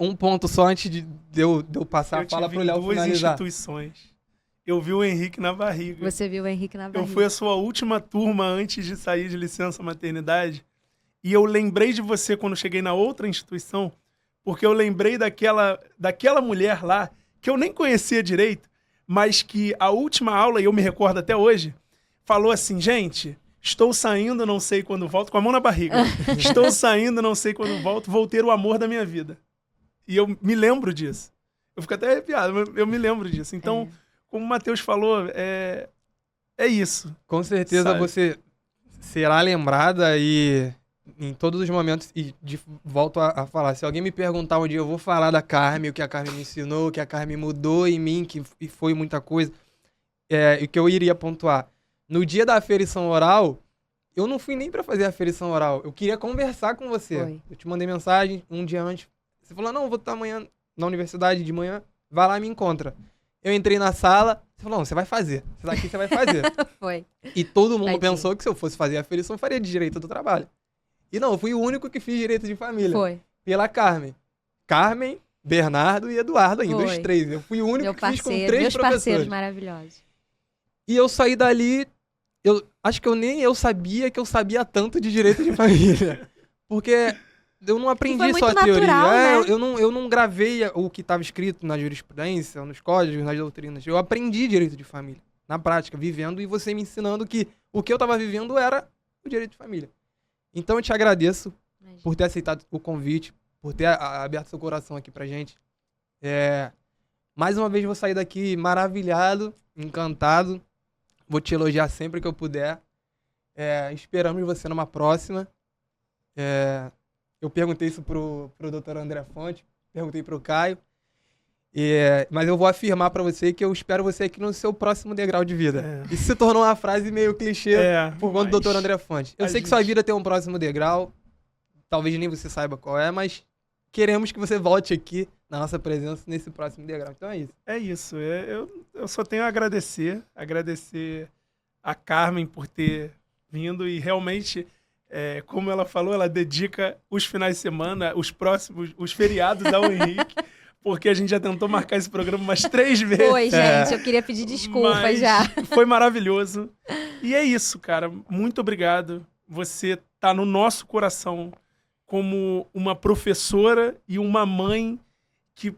Um ponto só antes de eu passar a fala pro Léo finalizar. Eu tive duas instituições. Eu vi o Henrique na barriga. Você viu o Henrique na barriga. Eu fui a sua última turma antes de sair de licença maternidade. E eu lembrei de você quando cheguei na outra instituição, porque eu lembrei daquela mulher lá, que eu nem conhecia direito, mas que a última aula, e eu me recordo até hoje, falou assim: gente, estou saindo, não sei quando volto, com a mão na barriga. Estou saindo, não sei quando volto, vou ter o amor da minha vida. E eu me lembro disso. Eu fico até arrepiado, mas eu me lembro disso. Então, como o Matheus falou, é isso. Com certeza, sabe? Você será lembrada e em todos os momentos, volto a falar, se alguém me perguntar um dia, eu vou falar da Carmen, o que a Carmen me ensinou, o que a Carmen mudou em mim, que foi muita coisa. E o que eu iria pontuar. No dia da aferição oral, eu não fui nem pra fazer a aferição oral. Eu queria conversar com você. Foi. Eu te mandei mensagem um dia antes. Você falou, não, eu vou estar amanhã na universidade de manhã. Vai lá e me encontra. Eu entrei na sala. Você falou, não, você vai fazer. Isso daqui você vai fazer. Foi. E todo mundo Tadinho. pensou que se eu fosse fazer a aferição, eu faria de direito do trabalho. E não, eu fui o único que fiz direito de família. Foi. Pela Carmen. Carmen, Bernardo e Eduardo ainda, os Foi. três. Eu fui o único Meu que fiz com parceiro, 3 meus parceiros professores. maravilhosos. E eu saí dali, acho que nem eu sabia que eu sabia tanto de direito de família. Porque eu não aprendi foi só a muito teoria. natural, né? Eu não gravei o que estava escrito na jurisprudência, nos códigos, nas doutrinas. Eu aprendi direito de família, na prática, vivendo, e você me ensinando que o que eu estava vivendo era o direito de família. Então eu te agradeço por ter aceitado o convite, por ter aberto seu coração aqui pra gente. Mais uma vez vou sair daqui maravilhado, encantado. Vou te elogiar sempre que eu puder. Esperamos você numa próxima. Eu perguntei isso pro Dr. André Fonte, perguntei pro Caio. Mas eu vou afirmar pra você que eu espero você aqui no seu próximo degrau de vida. Isso se tornou uma frase meio clichê por conta do Dr. André Fonte. Eu sei que sua vida tem um próximo degrau. Talvez nem você saiba qual é, mas queremos que você volte aqui na nossa presença nesse próximo degrau. Então é isso. É isso. Eu só tenho a agradecer a Carmen por ter vindo e realmente, como ela falou, ela dedica os finais de semana, os feriados ao Henrique, porque a gente já tentou marcar esse programa umas 3 vezes. Foi, gente. Eu queria pedir desculpas Mas já. foi maravilhoso. E é isso, cara. Muito obrigado. Você tá no nosso coração como uma professora e uma mãe que,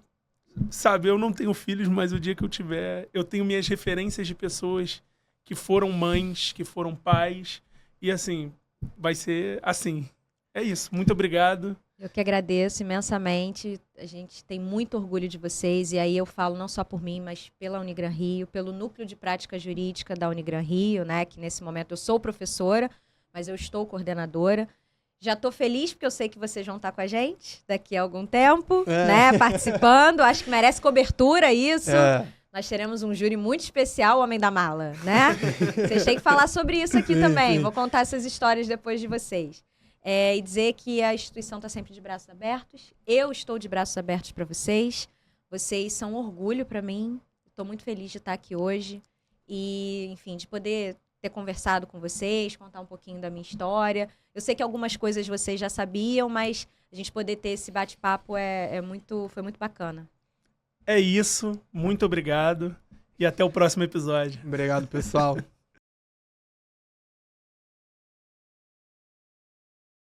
sabe, eu não tenho filhos, mas o dia que eu tiver, eu tenho minhas referências de pessoas que foram mães, que foram pais. E assim, vai ser assim. É isso. Muito obrigado. Eu que agradeço imensamente. A gente tem muito orgulho de vocês. E aí eu falo não só por mim, mas pela Unigran Rio, pelo Núcleo de Prática Jurídica da Unigran Rio, né? Que nesse momento eu sou professora, mas eu estou coordenadora. Já estou feliz porque eu sei que vocês vão estar com a gente daqui a algum tempo, né? Participando. Acho que merece cobertura isso. Nós teremos um júri muito especial, o Homem da Mala, né? Vocês têm que falar sobre isso aqui também. Vou contar essas histórias depois de vocês. E dizer que a instituição está sempre de braços abertos. Eu estou de braços abertos para vocês. Vocês são um orgulho para mim. Estou muito feliz de estar aqui hoje. E, enfim, de poder ter conversado com vocês, contar um pouquinho da minha história. Eu sei que algumas coisas vocês já sabiam, mas a gente poder ter esse bate-papo foi muito bacana. É isso. Muito obrigado. E até o próximo episódio. Obrigado, pessoal.